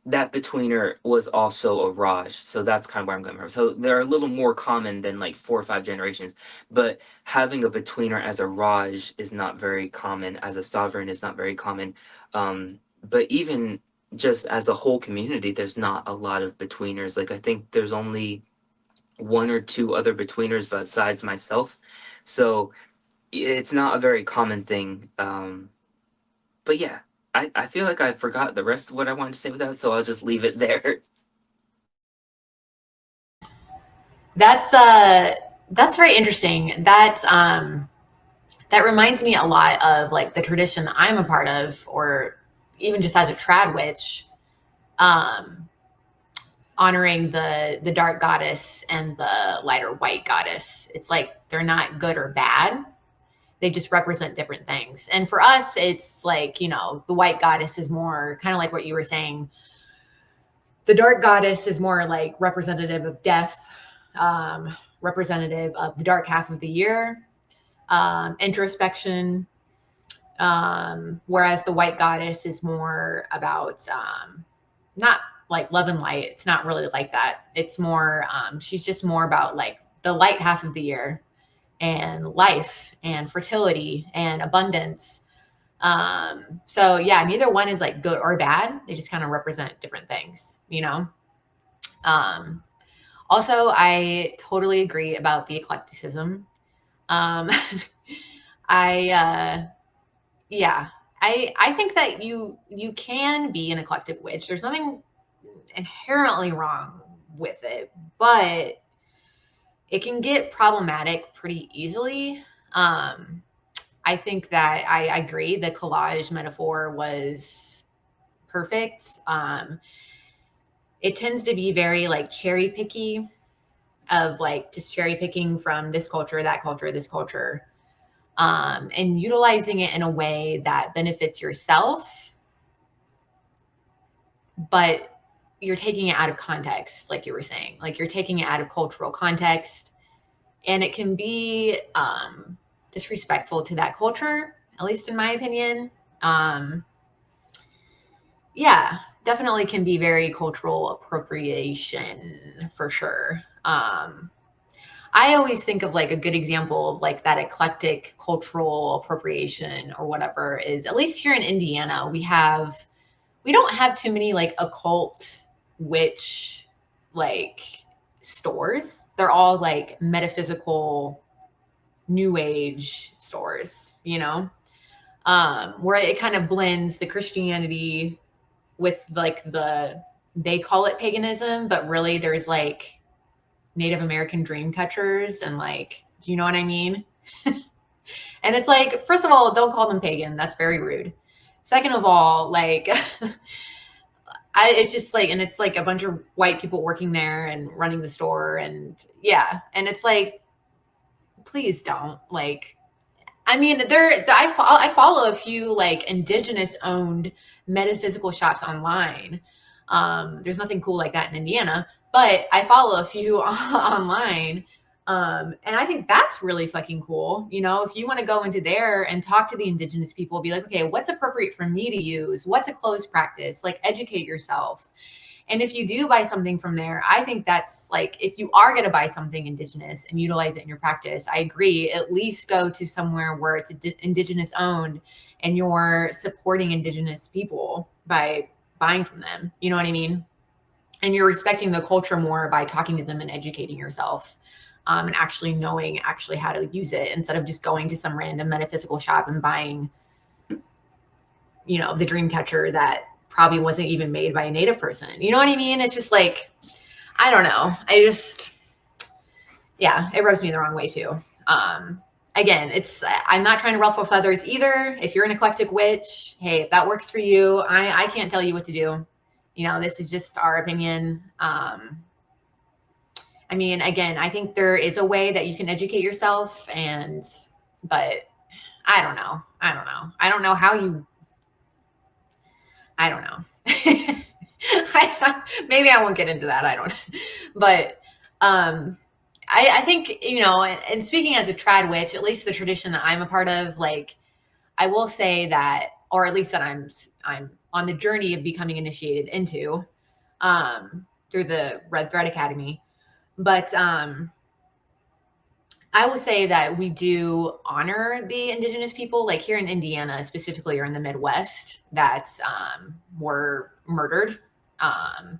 that betweener was also a Raj, so that's kind of where I'm going from. So they're a little more common than like 4 or 5 generations, but having a betweener as a Raj is not very common. As a sovereign is not very common. But even just as a whole community, there's not a lot of betweeners. Like I think there's only 1 or 2 other betweeners besides myself, so it's not a very common thing. But yeah, I feel like I forgot the rest of what I wanted to say with that, so I'll just leave it there. That's very interesting. That reminds me a lot of like the tradition that I'm a part of, or even just as a trad witch, um, honoring the dark goddess and the lighter white goddess. It's like they're not good or bad. They just represent different things. And for us, it's like, the white goddess is more kind of like what you were saying. The dark goddess is more like representative of death, representative of the dark half of the year, introspection. Whereas the white goddess is more about not like love and light. It's not really like that. It's more, she's just more about like the light half of the year and life and fertility and abundance. So yeah, neither one is like good or bad. They just kind of represent different things. Um, Also, I totally agree about the eclecticism. Um, I yeah, I think that you can be an eclectic witch. There's nothing inherently wrong with it, but it can get problematic pretty easily. Um, I think that I agree the collage metaphor was perfect. It tends to be very like cherry picky, of like just cherry picking from this culture, that culture, this culture, and utilizing it in a way that benefits yourself, but you're taking it out of context, like you were saying, like you're taking it out of cultural context, and it can be disrespectful to that culture, at least in my opinion. Um, yeah, definitely can be very cultural appropriation for sure. I always think of like a good example of like that eclectic cultural appropriation or whatever is, at least here in Indiana, we don't have too many like occult witch like stores. They're all like metaphysical new age stores, where it kind of blends the Christianity with like they call it paganism, but really there's like Native American dream catchers and like, do you know what I mean? And it's like, first of all, don't call them pagan. That's very rude. Second of all, like, it's just like, and it's like a bunch of white people working there and running the store. And yeah. And it's like, please don't. Like, I mean, I follow a few like indigenous owned metaphysical shops online. There's nothing cool like that in Indiana, but I follow a few online. And I think that's really fucking cool. If you want to go into there and talk to the indigenous people, be like, okay, what's appropriate for me to use? What's a closed practice? Like, educate yourself. And if you do buy something from there, I think that's like, if you are going to buy something indigenous and utilize it in your practice, I agree, at least go to somewhere where it's indigenous owned and you're supporting indigenous people by buying from them. You know what I mean? And you're respecting the culture more by talking to them and educating yourself, and actually knowing actually how to use it instead of just going to some random metaphysical shop and buying, the dream catcher that probably wasn't even made by a native person. You know what I mean? It's just like, I don't know. Yeah, it rubs me the wrong way too. again, I'm not trying to ruffle feathers either. If you're an eclectic witch, hey, if that works for you, I can't tell you what to do. This is just our opinion. I mean, again, I think there is a way that you can educate yourself, but I don't know. I don't know. I don't know how you. I don't know. Maybe I won't get into that. I don't. But I think and speaking as a trad witch, at least the tradition that I'm a part of, like I will say that, or at least that I'm on the journey of becoming initiated into through the Red Thread Academy. But I will say that we do honor the indigenous people, like here in Indiana specifically, or in the Midwest, that were murdered. Um,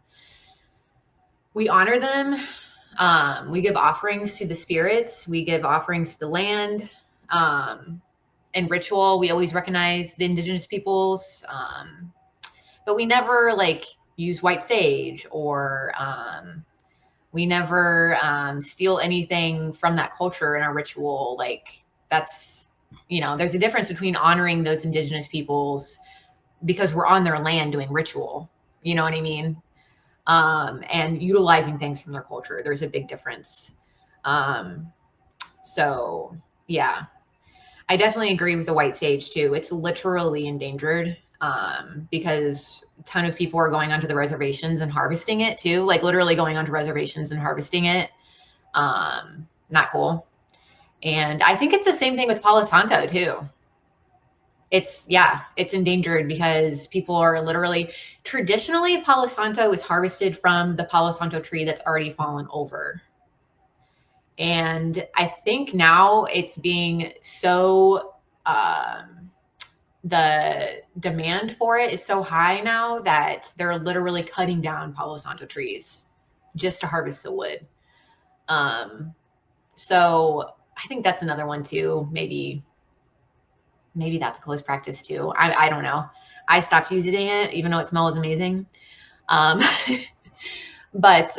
we honor them. We give offerings to the spirits. We give offerings to the land. In ritual, we always recognize the indigenous peoples, but we never like use white sage, or we never steal anything from that culture in our ritual. Like that's, there's a difference between honoring those indigenous peoples because we're on their land doing ritual. You know what I mean? And utilizing things from their culture. There's a big difference. Um, so yeah, I definitely agree with the white sage too. It's literally endangered because a ton of people are going onto the reservations and harvesting it too, like literally going onto reservations and harvesting it. Not cool. And I think it's the same thing with Palo Santo too. It's endangered because people are literally, traditionally Palo Santo is harvested from the Palo Santo tree that's already fallen over. And I think now it's being so the demand for it is so high now that they're literally cutting down Palo Santo trees just to harvest the wood. So I think that's another one too. Maybe that's close practice too. I don't know. I stopped using it, even though it smells amazing. Um, but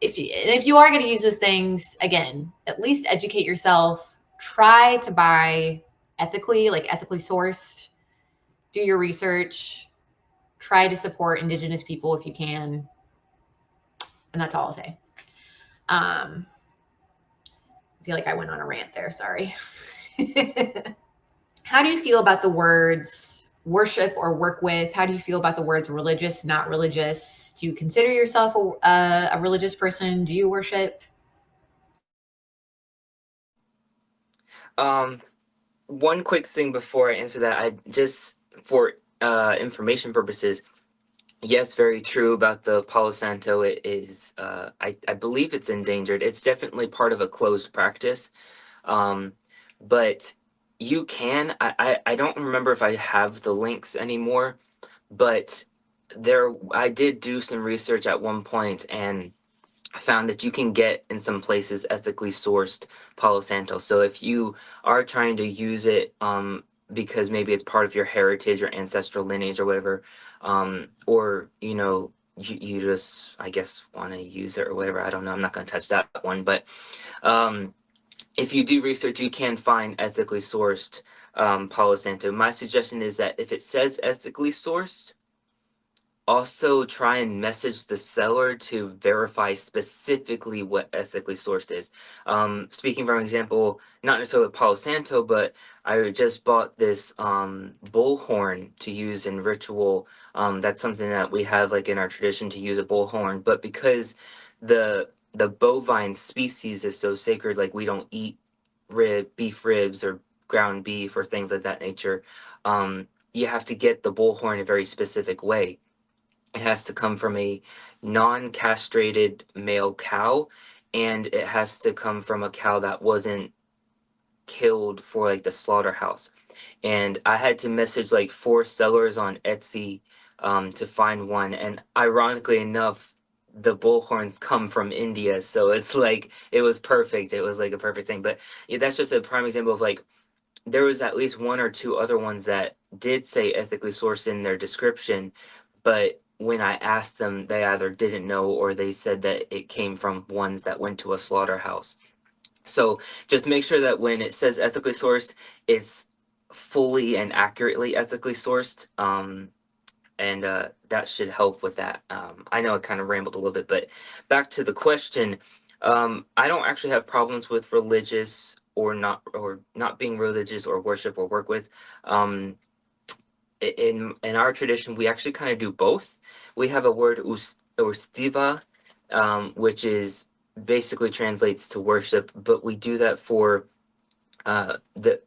if you are going to use those things, again, at least educate yourself. Try to buy ethically sourced. Do your research. Try to support Indigenous people if you can, and that's all I'll say. I feel like I went on a rant there. Sorry. How do you feel about the words worship or work with? How do you feel about the words religious, not religious? Do you consider yourself a religious person? Do you worship? Um, One quick thing before I answer that, I just for information purposes, yes, very true about the Palo Santo. It is, I believe it's endangered. It's definitely part of a closed practice. Um, but you can, I don't remember if I have the links anymore, but I did do some research at one point, and I found that you can get in some places ethically sourced Palo Santo. So if you are trying to use it, because maybe it's part of your heritage or ancestral lineage or whatever, or you just, I guess, want to use it or whatever. I don't know. I'm not going to touch that one, but um, if you do research, you can find ethically sourced Palo Santo. My suggestion is that if it says ethically sourced, also try and message the seller to verify specifically what ethically sourced is. Speaking from example, not necessarily with Palo Santo, but I just bought this bullhorn to use in ritual. That's something that we have like in our tradition to use a bullhorn, but because the bovine species is so sacred, like we don't eat beef ribs or ground beef or things like that nature. You have to get the bullhorn a very specific way. It has to come from a non-castrated male cow, and it has to come from a cow that wasn't killed for like the slaughterhouse. And I had to message like four sellers on Etsy to find one. And ironically enough, the bullhorns come from India, so it's like it was perfect. It was like a perfect thing. But yeah, that's just a prime example of like there was at least one or two other ones that did say ethically sourced in their description, but when I asked them, they either didn't know or they said that it came from ones that went to a slaughterhouse. So just make sure that when it says ethically sourced, it's fully and accurately ethically sourced. And that should help with that. I know I kind of rambled a little bit, but back to the question. I don't actually have problems with religious or not being religious or worship or work with. Um, in our tradition, we actually kind of do both. We have a word ustiva, which is basically translates to worship, but we do that for the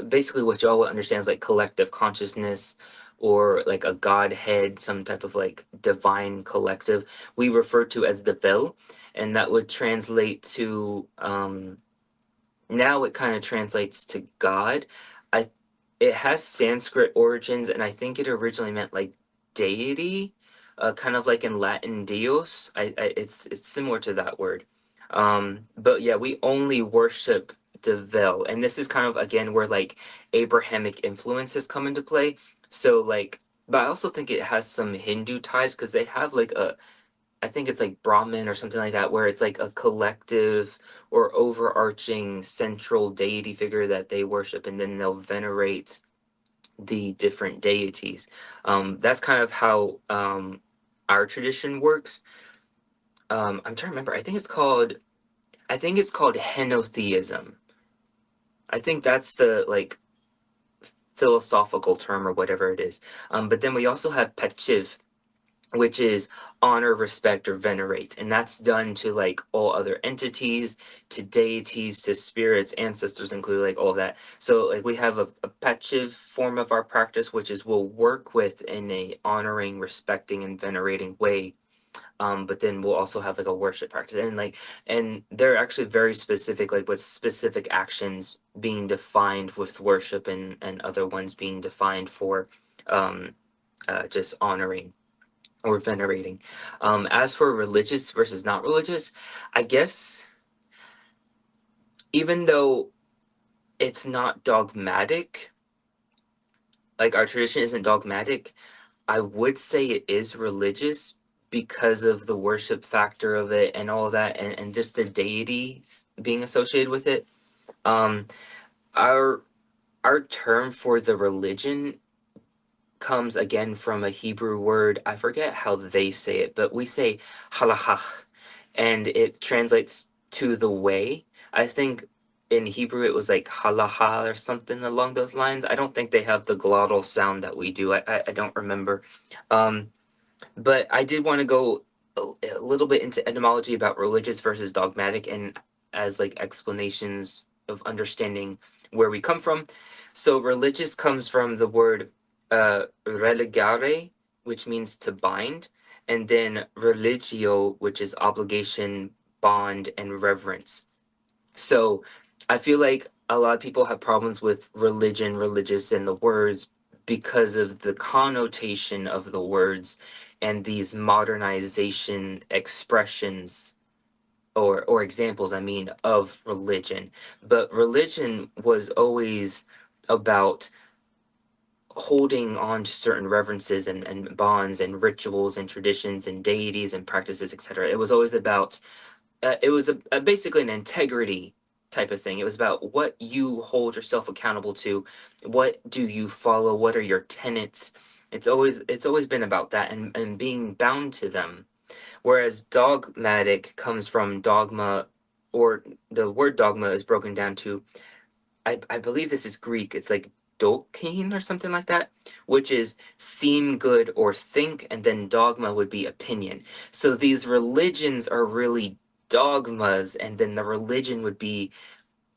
basically what y'all would understand is like collective consciousness or like a godhead, some type of like divine collective. We refer to as the vil, and that would translate to now it kind of translates to God. I It has Sanskrit origins, and I think it originally meant like deity, kind of like in Latin Dios. It's similar to that word. But yeah, we only worship Devel, and this is kind of again where like Abrahamic influences come into play. So like, but I also think it has some Hindu ties because they have like a I think it's like Brahmin or something like that, where it's like a collective or overarching central deity figure that they worship, and then they'll venerate the different deities. That's kind of how our tradition works. I'm trying to remember. I think it's called henotheism. I think that's the like philosophical term or whatever it is. But then we also have pachiv, which is honor, respect, or venerate. And that's done to like all other entities, to deities, to spirits, ancestors, include like all of that. So like we have a pachiv form of our practice, which is we'll work with in a honoring, respecting, and venerating way. But then we'll also have like a worship practice, and like, and they're actually very specific, like with specific actions being defined with worship, and other ones being defined for um, just honoring or venerating. As for religious versus not religious, I guess even though it's not dogmatic, like our tradition isn't dogmatic, I would say it is religious because of the worship factor of it and all of that, and just the deities being associated with it. Um, our our term for the religion comes again from a Hebrew word. I forget how they say it, but we say halachah, and it translates to the way. I think in Hebrew it was like halaha or something along those lines. I don't think they have the glottal sound that we do. I don't remember. Um, but I did want to go a little bit into etymology about religious versus dogmatic and as like explanations of understanding where we come from. So religious comes from the word religare, which means to bind, and then religio, which is obligation, bond, and reverence. So I feel like a lot of people have problems with religion, religious, and the words because of the connotation of the words and these modernization expressions or examples, I mean, of religion. But religion was always about holding on to certain reverences and bonds and rituals and traditions and deities and practices, etc. It was always about it was basically an integrity type of thing. It was about what you hold yourself accountable to, what do you follow, what are your tenets. It's always been about that and being bound to them. Whereas dogmatic comes from dogma, or the word dogma is broken down to I believe this is Greek. It's like dokein or something like that, which is seem good or think, and then dogma would be opinion. So these religions are really dogmas, and then the religion would be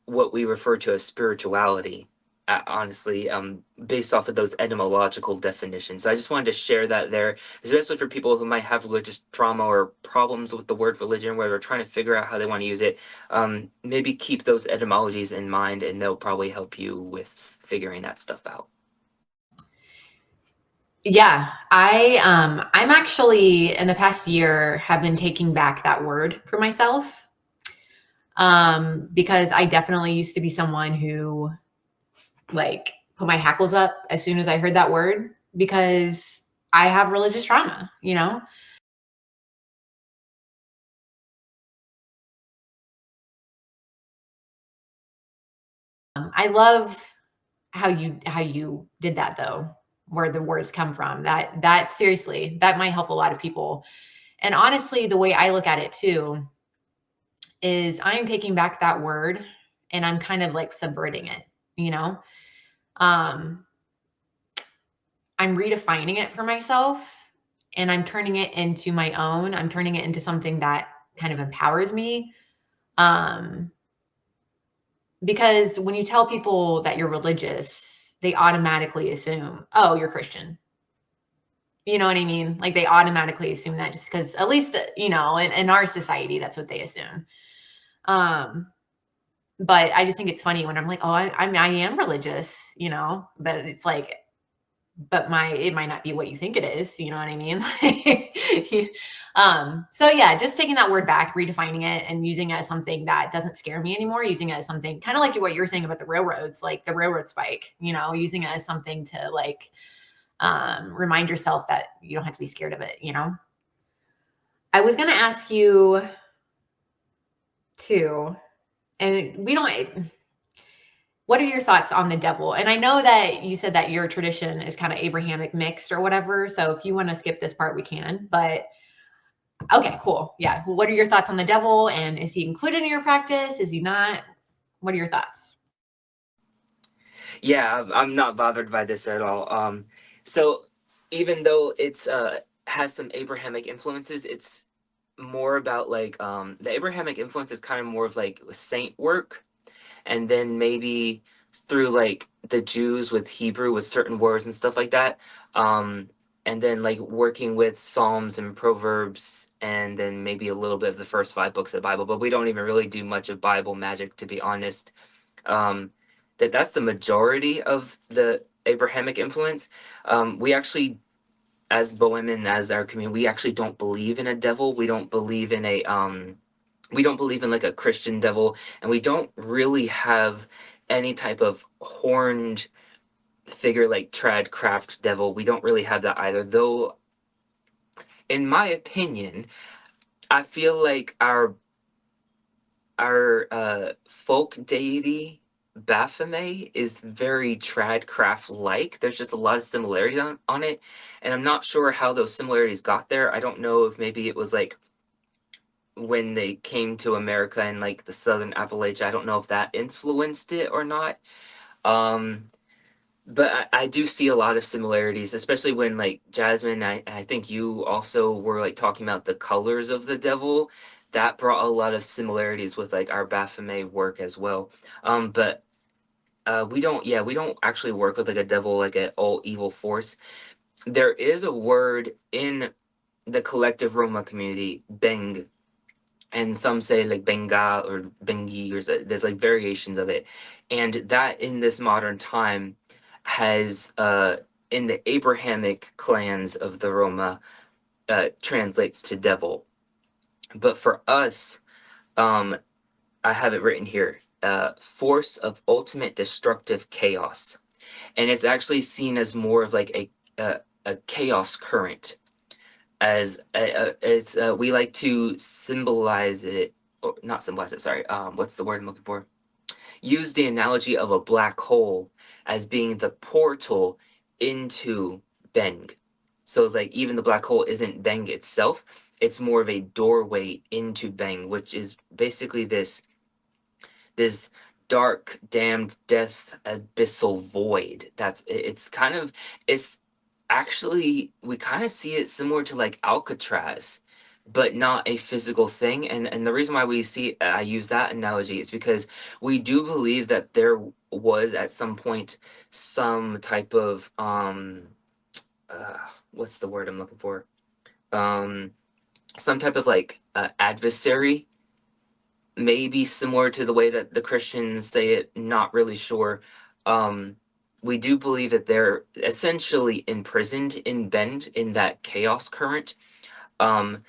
what we refer to as spirituality. Honestly, based off of those etymological definitions. So I just wanted to share that there, especially for people who might have religious trauma or problems with the word religion, where they're trying to figure out how they want to use it. Maybe keep those etymologies in mind, and they'll probably help you with figuring that stuff out. Yeah, I'm actually in the past year have been taking back that word for myself. Because I definitely used to be someone who like put my hackles up as soon as I heard that word because I have religious trauma, you know? I love how you did that though, where the words come from. That seriously, that might help a lot of people. And honestly, the way I look at it too is I'm taking back that word and I'm kind of like subverting it, you know? Um, I'm redefining it for myself and I'm turning it into my own. I'm turning it into something that kind of empowers me. Um, because when you tell people that you're religious, they automatically assume, oh, you're Christian. You know what I mean? Like they automatically assume that just because, at least, in our society, that's what they assume. Um, but I just think it's funny when I'm like, oh, I am religious, but it's like, but it might not be what you think it is. You know what I mean? So yeah, just taking that word back, redefining it and using it as something that doesn't scare me anymore, using it as something kind of like what you were saying about the railroads, like the railroad spike, using it as something to like, remind yourself that you don't have to be scared of it. I was going to ask you too, and we don't, what are your thoughts on the devil? And I know that you said that your tradition is kind of Abrahamic mixed or whatever. So if you want to skip this part, we can. But okay, cool. Yeah. Well, what are your thoughts on the devil? And is he included in your practice? Is he not? What are your thoughts? Yeah, I'm not bothered by this at all. So even though it's has some Abrahamic influences, it's more about like the Abrahamic influence is kind of more of like saint work, and then maybe through like the Jews with Hebrew with certain words and stuff like that. Um, and then like working with Psalms and Proverbs, and then maybe a little bit of the first five books of the Bible. But we don't even really do much of Bible magic, to be honest. Um, that's the majority of the Abrahamic influence. We actually, as Bohemian, as our community, we actually don't believe in a devil. We don't believe in we don't believe in like a Christian devil, and we don't really have any type of horned figure like trad craft devil. We don't really have that either. Though, in my opinion, I feel like our folk deity Baphomet is very Tradcraft like. There's just a lot of similarities on it, and I'm not sure how those similarities got there. I don't know if maybe it was like when they came to America and like the Southern Appalachia. I don't know if that influenced it or not. Um, but I do see a lot of similarities, especially when like Jasmine, I think you also were like talking about the colors of the devil. That brought a lot of similarities with like our Baphomet work as well. But we don't actually work with like a devil, like an all evil force. There is a word in the collective Roma community, Beng, and some say like Benga or Bengi, or there's like variations of it, and that in this modern time has in the Abrahamic clans of the Roma translates to devil, but for us, um, I have it written here, force of ultimate destructive chaos, and it's actually seen as more of like a chaos current as it's we like to symbolize it, or not symbolize it, sorry, what's the word I'm looking for, use the analogy of a black hole as being the portal into Beng. So like even the black hole isn't Beng itself, it's more of a doorway into Beng, which is basically this dark, damned, death abyssal void. It's kind of, it's actually, we kind of see it similar to like Alcatraz, but not a physical thing. And the reason why we see I use that analogy is because we do believe that there was at some point some type of what's the word I'm looking for, um some type of like adversary, maybe similar to the way that the Christians say it, not really sure. Um, we do believe that they're essentially imprisoned in Bend in that chaos current. Um,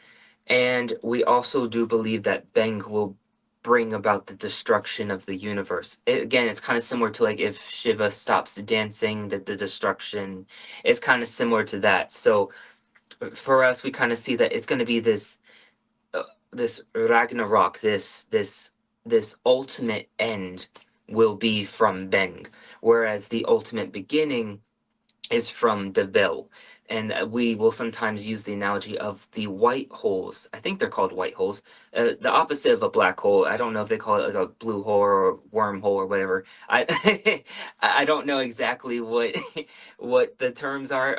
and we also do believe that Beng will bring about the destruction of the universe. Again, it's kind of similar to like if Shiva stops dancing, the destruction. It's kind of similar to that. So for us, we kind of see that it's going to be uh, this Ragnarok, this ultimate end, will be from Beng, whereas the ultimate beginning is from Deville. And we will sometimes use the analogy of the white holes. I think they're called white holes. The opposite of a black hole. I don't know if they call it like a blue hole or wormhole or whatever. I I don't know exactly what what the terms are.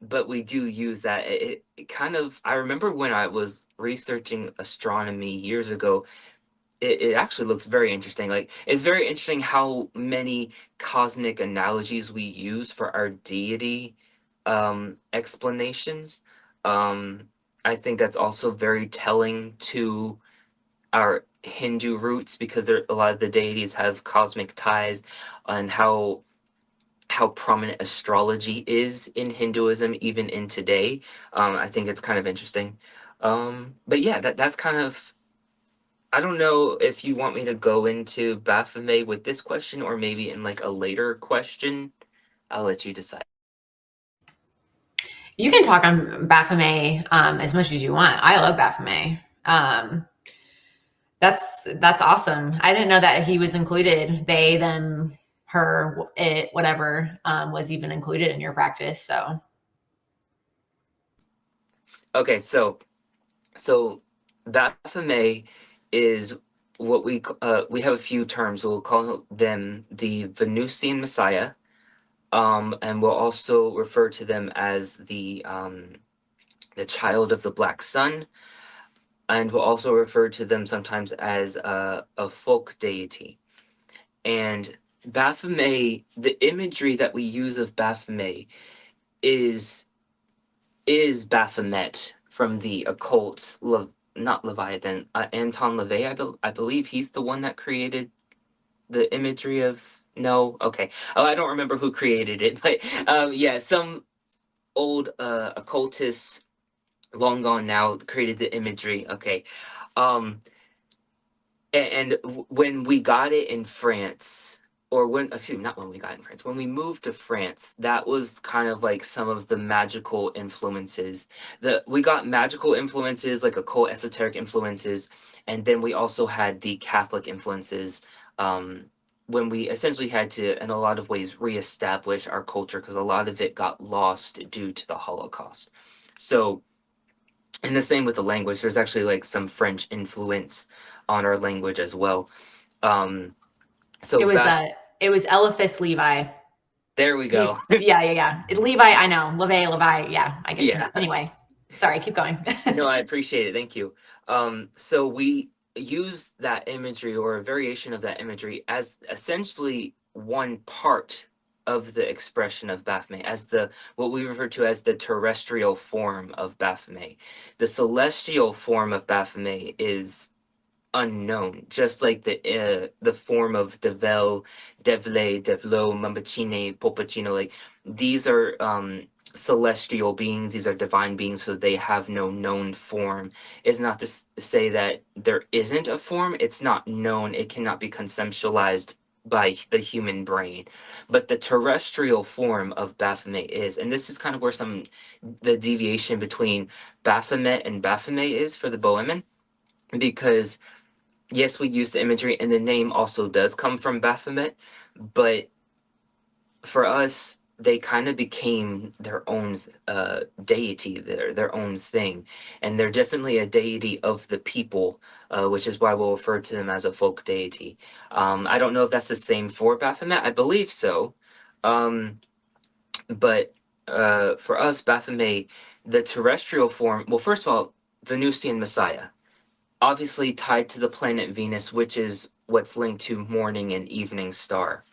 But we do use that. It kind of. I remember when I was researching astronomy years ago, it actually looks very interesting. Like, it's very interesting how many cosmic analogies we use for our deity explanations. Um, I think that's also very telling to our Hindu roots, because there, a lot of the deities have cosmic ties, and how prominent astrology is in Hinduism even in today. I think it's kind of interesting. But yeah, that's kind of, I don't know if you want me to go into Baphomet with this question or maybe in like a later question. I'll let you decide. You can talk on Baphomet as much as you want. I love Baphomet. That's awesome. I didn't know that he was included. They, them, her, it, whatever was even included in your practice. So Okay, so Baphomet is what we have a few terms. We'll call them the Venusian Messiah, and we'll also refer to them as the child of the Black Sun, and we'll also refer to them sometimes as a folk deity. And Baphomet, the imagery that we use of Baphomet is is Baphomet from the occult, not Leviathan, Anton LaVey. I believe he's the one that created the imagery of. No, okay. Oh, I don't remember who created it, but yeah, some old occultist, long gone now, created the imagery. Okay, um, and when we got it in France, or when, excuse me, not when we got it in France, when we moved to France, that was kind of like some of the magical influences. We got magical influences, like occult esoteric influences, and then we also had the Catholic influences. Um, when we essentially had to, in a lot of ways, reestablish our culture, because a lot of it got lost due to the Holocaust. So, and the same with the language. There's actually like some French influence on our language as well. Um, it so was Beth, it was Eliphas Levi. there we Levi, go. yeah, yeah, yeah. Levi, I know. Levi, yeah, I get Yeah. confused. Anyway, sorry, keep going. No, I appreciate it. Thank you. So we use that imagery, or a variation of that imagery, as essentially one part of the expression of Baphomet, as the what we refer to as the terrestrial form of Baphomet. The celestial form of Baphomet is unknown, just like the form of Devel, Devle, Devlo, Mambachine, Popacino. Like, these are celestial beings, these are divine beings, so they have no known form. It's not to say that there isn't a form, it's not known, it cannot be conceptualized by the human brain. But the terrestrial form of Baphomet is, and this is kind of where some the deviation between Baphomet and Baphomet is for the Bohemian, because yes, we use the imagery, and the name also does come from Baphomet, but for us, they kind of became their own deity, their own thing, and they're definitely a deity of the people, which is why we'll refer to them as a folk deity. I don't know if that's the same for Baphomet. I believe so, um, but for us, Baphomet, the terrestrial form. Well, first of all, Venusian Messiah, obviously tied to the planet Venus, which is what's linked to morning and evening star.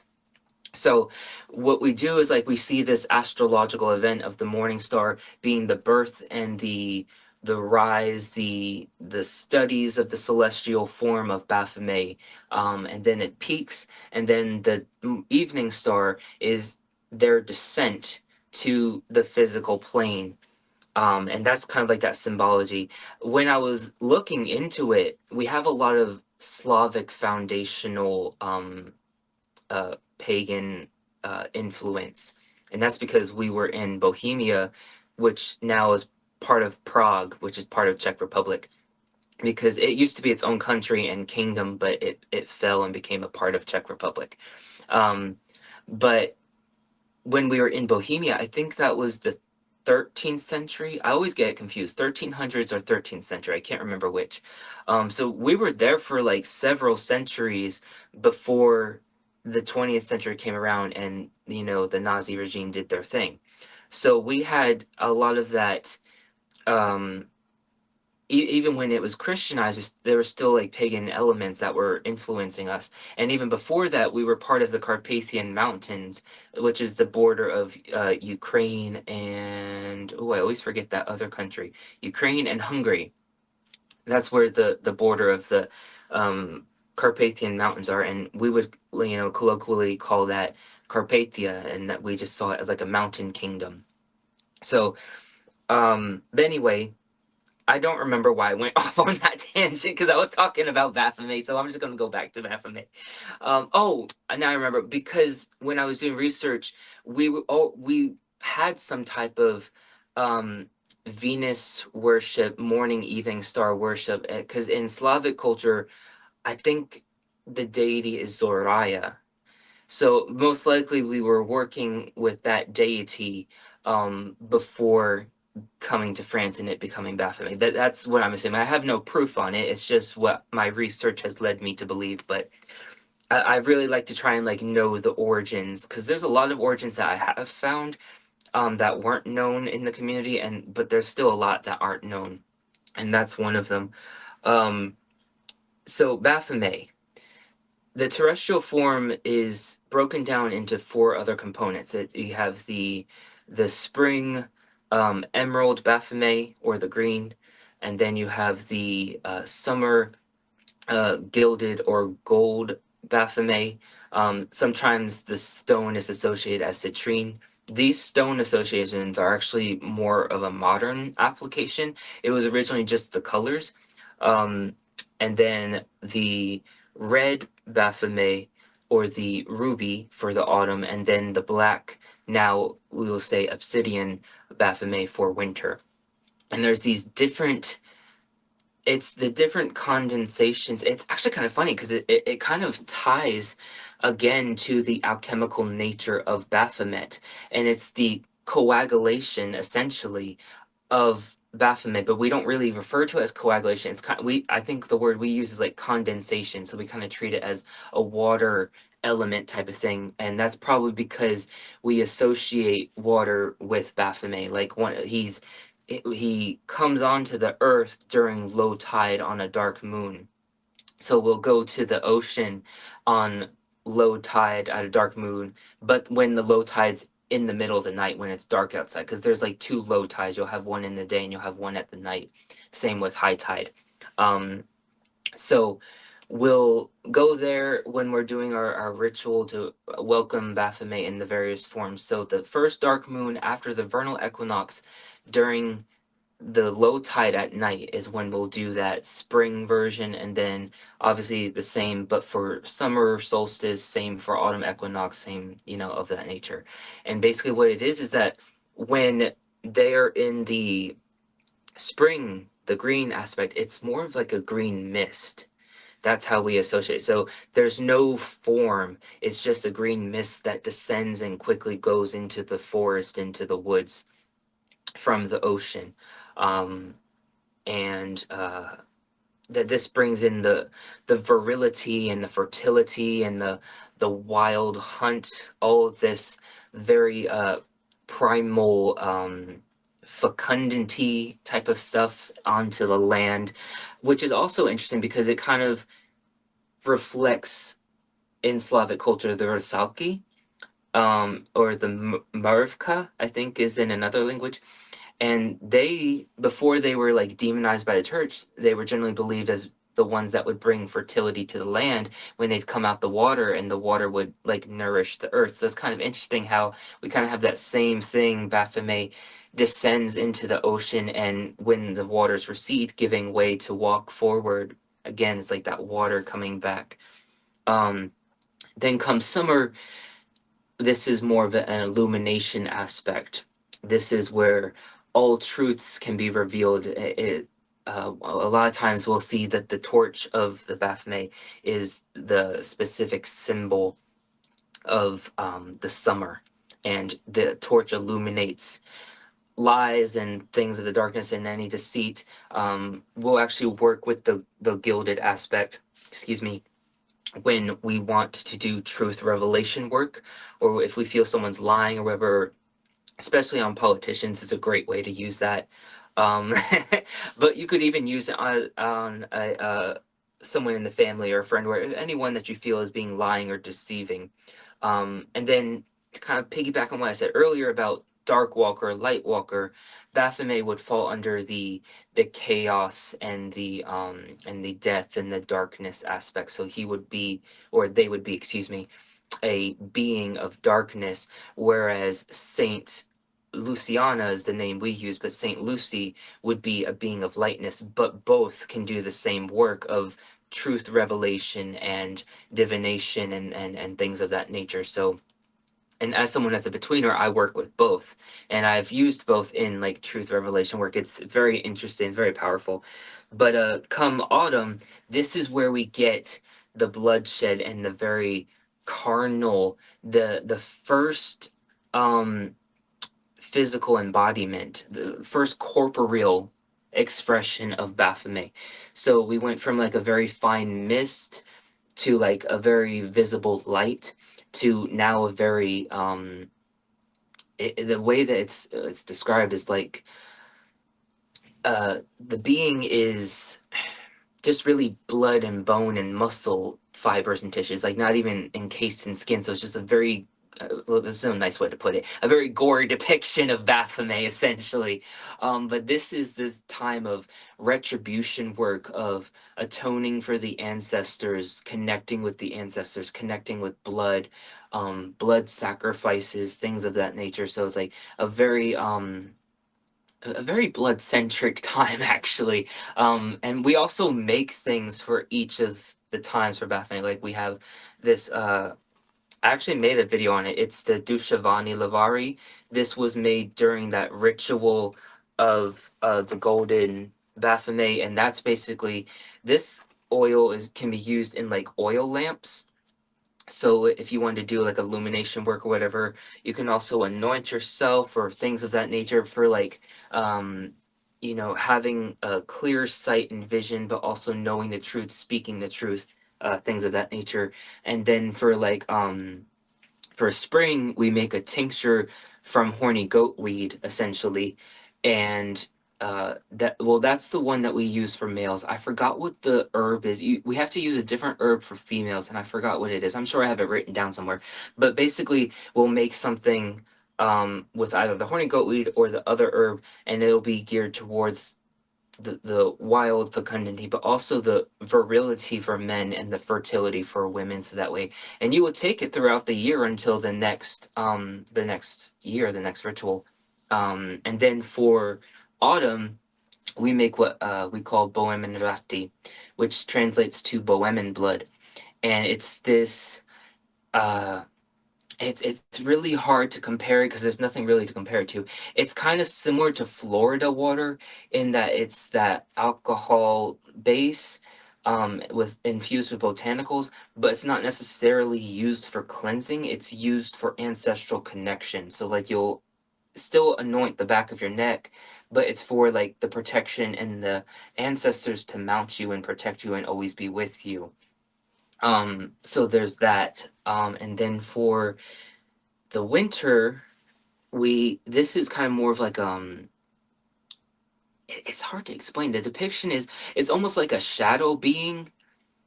So what we do is, like, we see this astrological event of the morning star being the birth and the rise, the studies of the celestial form of Baphomet, and then it peaks, and then the evening star is their descent to the physical plane, and that's kind of like that symbology. When I was looking into it, we have a lot of Slavic foundational pagan influence, and that's because we were in Bohemia, which now is part of Prague, which is part of Czech Republic. because it used to be its own country and kingdom, but it fell and became a part of Czech Republic. Um, but when we were in Bohemia, I think that was the 13th century. I always get it confused, 1300s or 13th century. I can't remember which. So we were there for like several centuries before the 20th century came around, and the Nazi regime did their thing. So we had a lot of that. Um, Even when it was Christianized, there were still like pagan elements that were influencing us. And even before that, we were part of the Carpathian Mountains, which is the border of Ukraine and, oh, I always forget that other country, Ukraine and Hungary. That's where the border of the um, Carpathian Mountains are, and we would colloquially call that Carpathia, and that we just saw it as like a mountain kingdom. So, but anyway, I don't remember why I went off on that tangent because I was talking about Baphomet, so I'm just going to go back to Baphomet. Oh, now I remember because when I was doing research, we had some type of um, Venus worship, morning, evening star worship, because in Slavic culture, I think the deity is Zoraya. So most likely we were working with that deity before coming to France and it becoming Baphomet. That's what I'm assuming. I have no proof on it. It's just what my research has led me to believe. But I really like to try and like know the origins, because there's a lot of origins that I have found that weren't known in the community, and but there's still a lot that aren't known, and that's one of them. Um, so Baphomet. The terrestrial form is broken down into four other components. You have the spring emerald Baphomet, or the green, and then you have the summer gilded or gold Baphomet. Sometimes the stone is associated as citrine. These stone associations are actually more of a modern application. It was originally just the colors. Um, and then the red Baphomet, or the ruby, for the autumn, and then the black, now we will say obsidian Baphomet, for winter. And there's these different, it's the different condensations. It's actually kind of funny because it kind of ties again to the alchemical nature of Baphomet. And it's the coagulation, essentially, of Baphomet, but we don't really refer to it as coagulation. It's kind of, I think the word we use is like condensation. So we kind of treat it as a water element type of thing. And that's probably because we associate water with Baphomet. Like he comes onto the earth during low tide on a dark moon. So we'll go to the ocean on low tide at a dark moon, but when the low tide's in the middle of the night, when it's dark outside, because there's like two low tides. You'll have one in the day and you'll have one at the night. Same with high tide. Um, so we'll go there when we're doing our ritual to welcome Baphomet in the various forms. So the first dark moon after the vernal equinox, during the low tide at night, is when we'll do that spring version, and then obviously the same but for summer solstice, same for autumn equinox, same of that nature. And basically what it is that when they're in the spring, the green aspect, it's more of like a green mist. That's how we associate. So there's no form, it's just a green mist that descends and quickly goes into the forest, into the woods from the ocean. um, and that this brings in the virility and the fertility and the wild hunt, all of this very primal fecundity type of stuff onto the land, which is also interesting because it kind of reflects in Slavic culture the Rusalki, or the Mrvka, I think is in another language. And they, before they were like demonized by the church, they were generally believed as the ones that would bring fertility to the land when they'd come out the water, and the water would like nourish the earth. So it's kind of interesting how we kind of have that same thing. Baphomet descends into the ocean, and when the waters recede, giving way to walk forward again, it's like that water coming back. um then comes summer. This is more of an illumination aspect. This is where all truths can be revealed. a lot of times we'll see that the torch of the Baphomet is the specific symbol of the summer, and the torch illuminates lies and things of the darkness and any deceit. We'll actually work with the gilded aspect, excuse me, when we want to do truth revelation work, or if we feel someone's lying or whatever, especially on politicians, is a great way to use that. Um, but you could even use it on someone in the family or a friend, or anyone that you feel is being lying or deceiving. And then to kind of piggyback on what I said earlier about Dark Walker, Light Walker, Baphomet would fall under the chaos and the death and the darkness aspect. So he would be, or they would be, excuse me, a being of darkness, whereas Saint Luciana is the name we use, but Saint Lucy would be a being of lightness. But both can do the same work of truth revelation and divination and things of that nature. So, and as someone that's a betweener, I work with both, and I've used both in like truth revelation work. It's very interesting, it's very powerful. But come autumn, this is where we get the bloodshed and the very carnal, the first um physical embodiment, the first corporeal expression of Baphomet. So we went from like a very fine mist to like a very visible light to now a very the way that it's described is like the being is just really blood and bone and muscle fibers and tissues, like not even encased in skin. So it's just a very well, this is a nice way to put it, a very gory depiction of Baphomet, essentially. But this is this time of retribution work, of atoning for the ancestors, connecting with the ancestors, connecting with blood, blood sacrifices, things of that nature. So it's like a very a very blood centric time actually. And we also make things for each of the times for Baphomet. Like we have this I actually made a video on it. It's the Dushavani Lavari. This was made during that ritual of the golden Baphomet, and that's basically, this oil is can be used in like oil lamps. So if you want to do like illumination work or whatever, you can also anoint yourself or things of that nature for like having a clear sight and vision, but also knowing the truth, speaking the truth, things of that nature. And then for spring, we make a tincture from horny goat weed, essentially, and that's the one that we use for males. I forgot what the herb is. We have to use a different herb for females, and I forgot what it is. I'm sure I have it written down somewhere. But basically, we'll make something with either the horny goat weed or the other herb, and it'll be geared towards the wild fecundity, but also the virility for men and the fertility for women. So that way, and you will take it throughout the year until the next year, the next ritual, and then for autumn we make what we call Bohemian Rati, which translates to Bohemian blood, and it's this. It's really hard to compare it because there's nothing really to compare it to. It's kind of similar to Florida water in that it's that alcohol base with infused with botanicals, but it's not necessarily used for cleansing. It's used for ancestral connection. So like you'll still anoint the back of your neck, but it's for like the protection and the ancestors to mount you and protect you and always be with you. So there's that. And then for the winter, we this is kind of more of like it's hard to explain. The depiction is, it's almost like a shadow being,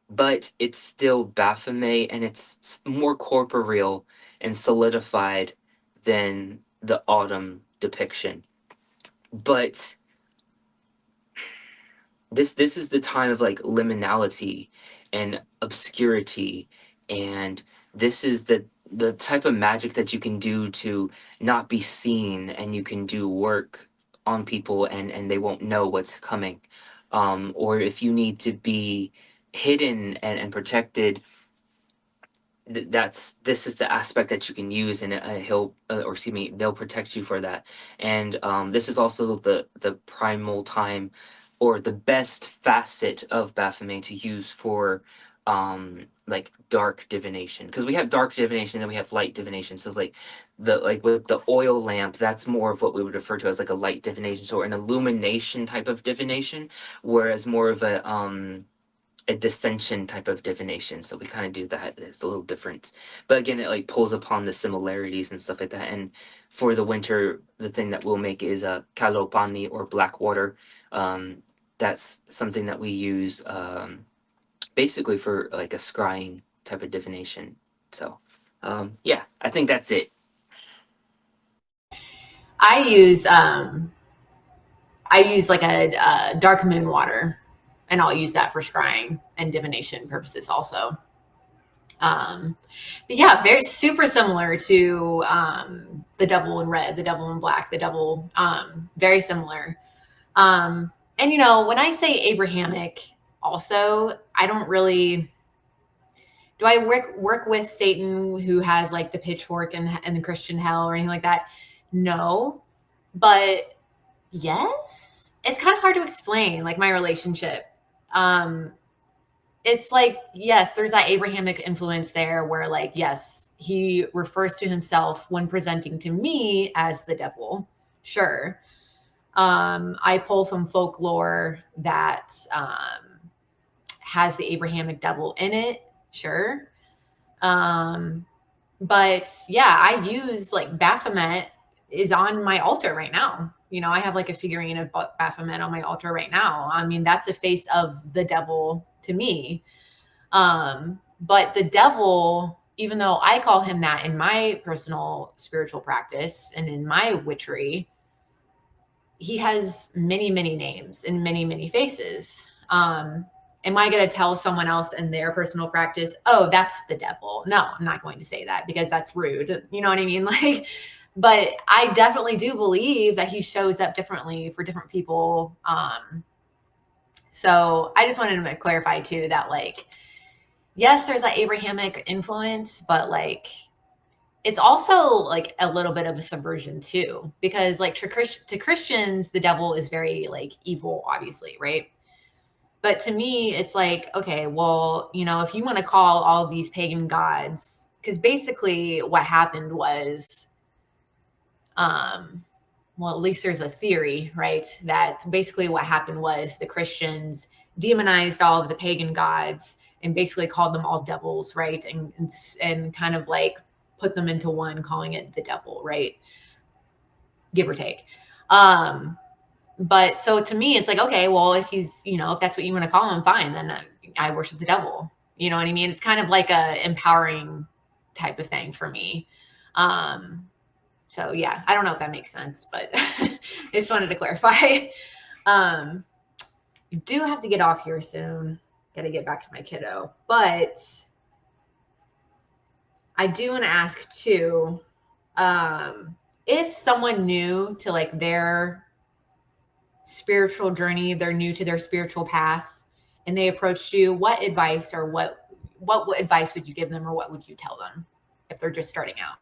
but it's still Baphomet, and it's more corporeal and solidified than the autumn depiction. But this is the time of like liminality and obscurity, and this is the type of magic that you can do to not be seen, and you can do work on people and they won't know what's coming. Or if you need to be hidden and protected, that's this is the aspect that you can use, and he'll or excuse me, they'll protect you for that. And this is also the primal time or the best facet of Baphomet to use for like dark divination, because we have dark divination and we have light divination. So like with the oil lamp, that's more of what we would refer to as like a light divination, so an illumination type of divination, whereas more of a dissension type of divination. So we kind of do that. It's a little different, but again, it like pulls upon the similarities and stuff like that. And for the winter, the thing that we'll make is a kalopani, or black water. Um, that's something that we use basically for like a scrying type of divination. So yeah, I think that's it. I use like a dark moon water, and I'll use that for scrying and divination purposes also. Um, but yeah, very super similar to the devil in red, the devil in black, the devil, very similar. And you know, when I say Abrahamic, also, I don't really do I work with Satan who has like the pitchfork and the Christian hell or anything like that? No, but yes, it's kind of hard to explain like my relationship. Um, it's like, yes, there's that Abrahamic influence there where, like, yes, he refers to himself when presenting to me as the devil. Sure. I pull from folklore that has the Abrahamic devil in it. Sure. Um, but yeah, I use like Baphomet is on my altar right now. You know, I have like a figurine of Baphomet on my altar right now. I mean, that's a face of the devil to me. But the devil, even though I call him that in my personal spiritual practice and in my witchery, he has many, many names and many, many faces. Am I going to tell someone else in their personal practice, oh, that's the devil? No, I'm not going to say that because that's rude. You know what I mean? Like, but I definitely do believe that he shows up differently for different people. So I just wanted to clarify too that, like, yes, there's that Abrahamic influence, but like it's also like a little bit of a subversion too, because like to Christians, the devil is very like evil, obviously, right? But to me, it's like, okay, well, you know, if you want to call all of these pagan gods, because basically what happened was, um, well, at least there's a theory, right? That basically what happened was the Christians demonized all of the pagan gods and basically called them all devils, right? And kind of like put them into one, calling it the devil, right? Give or take. Um, but so to me, it's like, okay, well, if he's, you know, if that's what you want to call him, fine, then I worship the devil. You know what I mean? It's kind of like a empowering type of thing for me. Um, so yeah, I don't know if that makes sense, but I just wanted to clarify. Um, I do have to get off here soon. Got to get back to my kiddo, but I do want to ask too, um, if someone new to like their spiritual journey, they're new to their spiritual path, and they approached you, what advice or what advice would you give them, or what would you tell them if they're just starting out?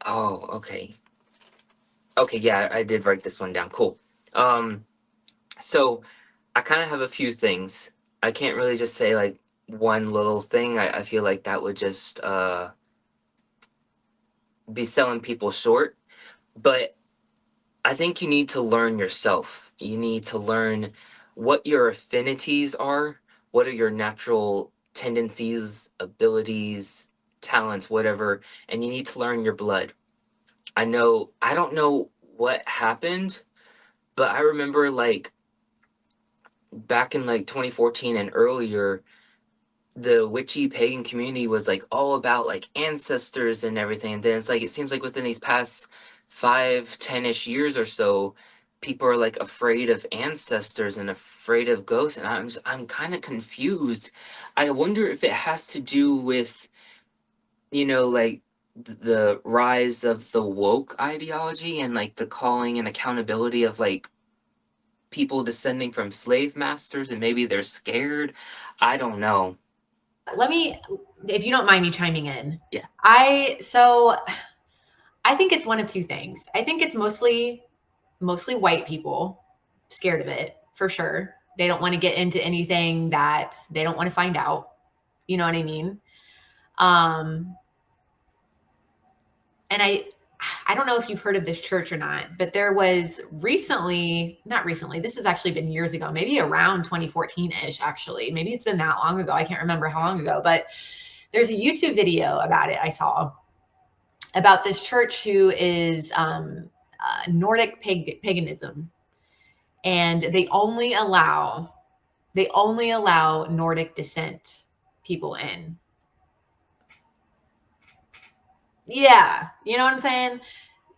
Oh, okay. Okay, yeah, I did write this one down. Cool. Um, so I kind of have a few things. I can't really just say like one little thing. I feel like that would just be selling people short. But I think you need to learn yourself. You need to learn what your affinities are, what are your natural tendencies, abilities, talents, whatever, and you need to learn your blood. I don't know what happened, but I remember like back in like 2014 and earlier, the witchy pagan community was like all about like ancestors and everything. And then it's like it seems like within these past 5, 10-ish years or so, people are like afraid of ancestors and afraid of ghosts. And I'm kind of confused. I wonder if it has to do with, like the rise of the woke ideology and like the calling and accountability of like people descending from slave masters, and maybe they're scared. I don't know. Let me, if you don't mind me chiming in. Yeah. So I think it's one of two things. I think it's mostly white people, scared of it for sure. They don't want to get into anything that they don't want to find out. You know what I mean? Um, and I don't know if you've heard of this church or not, but there was recently, not recently, this has actually been years ago, maybe around 2014-ish, actually. Maybe it's been that long ago. I can't remember how long ago, but there's a YouTube video about it I saw about this church who is Nordic paganism, and they only allow Nordic descent people in. Yeah, you know what I'm saying?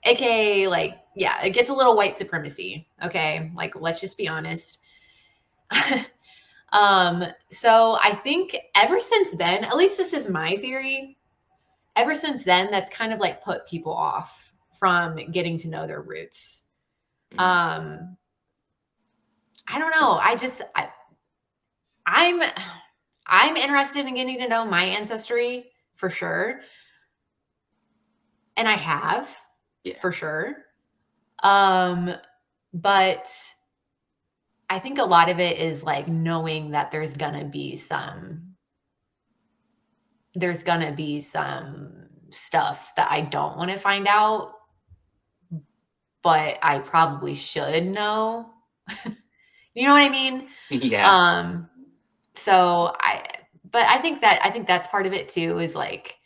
AKA, like, yeah, it gets a little white supremacy. Okay, like, let's just be honest. So I think ever since then, at least this is my theory, ever since then, that's kind of like put people off from getting to know their roots. Mm. Um, I don't know. I'm I'm interested in getting to know my ancestry for sure, and I have Yeah. for sure. Um, but I think a lot of it is like knowing that there's gonna be some stuff that I don't want to find out, but I probably should know. You know what I mean? Yeah. Um, so I think that's part of it too, is like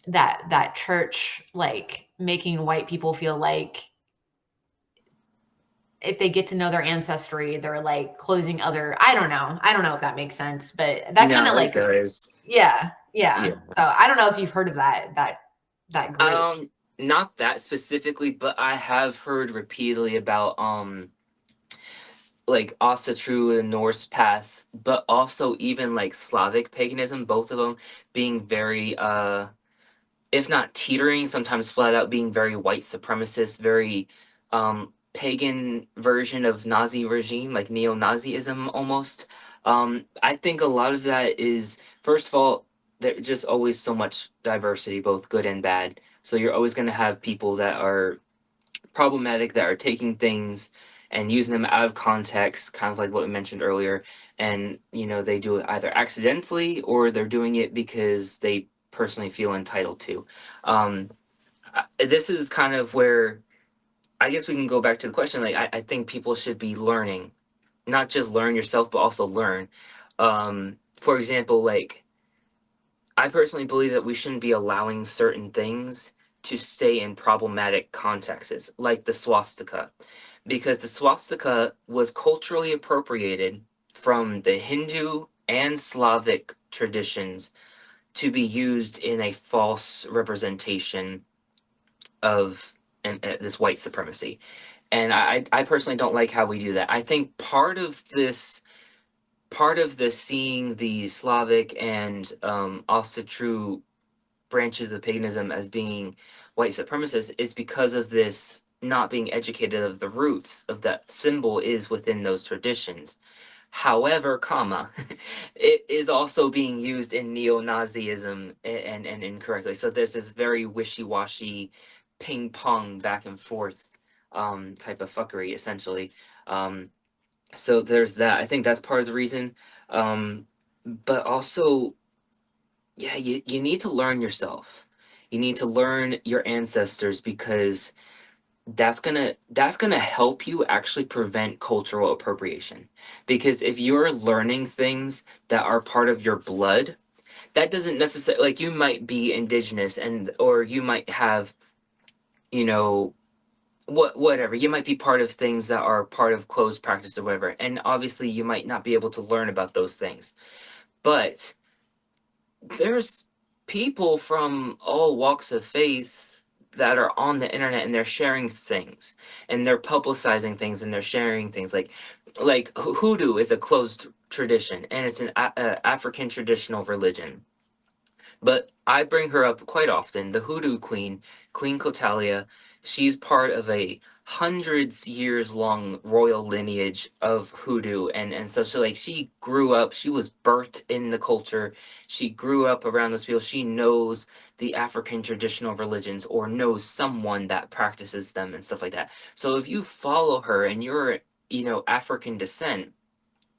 that church, like, making white people feel like if they get to know their ancestry, they're like closing other, I don't know if that makes sense, but that kind No, of it like, does. yeah, Yeah. yeah. So I don't know if you've heard of that group. Um, Not that specifically, but I have heard repeatedly about like Asatru and Norse path, but also even like Slavic paganism, both of them being very if not teetering, sometimes flat out being very white supremacist, very pagan version of Nazi regime, like neo-Nazism almost. I think a lot of that is, first of all, there's just always so much diversity, both good and bad. So you're always going to have people that are problematic, that are taking things and using them out of context, kind of like what we mentioned earlier. And, they do it either accidentally or they're doing it because they personally feel entitled to. Um, this is kind of where I guess we can go back to the question. Like, I think people should be learning, not just learn yourself, but also learn. For example, like, I personally believe that we shouldn't be allowing certain things to stay in problematic contexts, like the swastika, because the swastika was culturally appropriated from the Hindu and Slavic traditions to be used in a false representation of this white supremacy. And I personally don't like how we do that. I think part of the seeing the Slavic and also true branches of paganism as being white supremacist is because of this not being educated of the roots of that symbol is within those traditions. However, comma, it is also being used in neo-Nazism and incorrectly. So there's this very wishy-washy ping pong back and forth type of fuckery essentially. Um, so there's that. I think that's part of the reason. Um, but also, yeah, you need to learn yourself. You need to learn your ancestors because that's gonna help you actually prevent cultural appropriation. Because if you're learning things that are part of your blood, that doesn't necessarily, like, you might be indigenous and or you might have, you know, whatever. You might be part of things that are part of closed practice or whatever. And obviously you might not be able to learn about those things. But there's people from all walks of faith that are on the internet and they're sharing things and they're publicizing things and they're sharing things like hoodoo is a closed tradition and it's an African traditional religion, but I bring her up quite often. The hoodoo queen, Queen Kotalia, she's part of a hundreds years long royal lineage of hoodoo and such. So like she grew up, she was birthed in the culture, she grew up around those people, she knows the African traditional religions or knows someone that practices them and stuff like that. So if you follow her and you're, you know, African descent,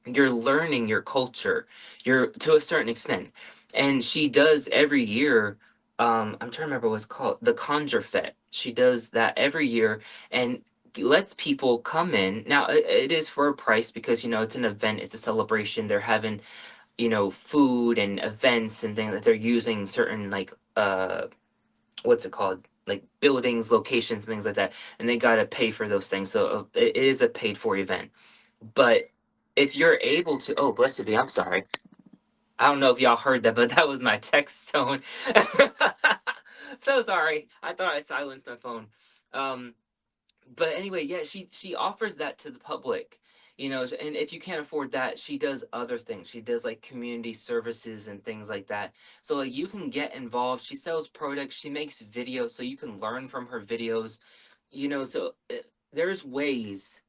you're learning your culture, you're to a certain extent. And she does every year, I'm trying to remember what it's called, the Conjure Fete. She does that every year and lets people come in. Now it is for a price because, you know, it's an event, it's a celebration. They're having, you know, food and events and things that they're using certain like what's it called, like buildings, locations, and things like that, and they gotta pay for those things. So it is a paid for event. But if you're able to, oh, bless you, I'm sorry. I don't know if y'all heard that, but that was my text tone. So sorry. I thought I silenced my phone. Um, but anyway, yeah, she offers that to the public, you know, and if you can't afford that, she does other things. She does like community services and things like that. So like you can get involved. She sells products. She makes videos, so you can learn from her videos. You know, so there's ways,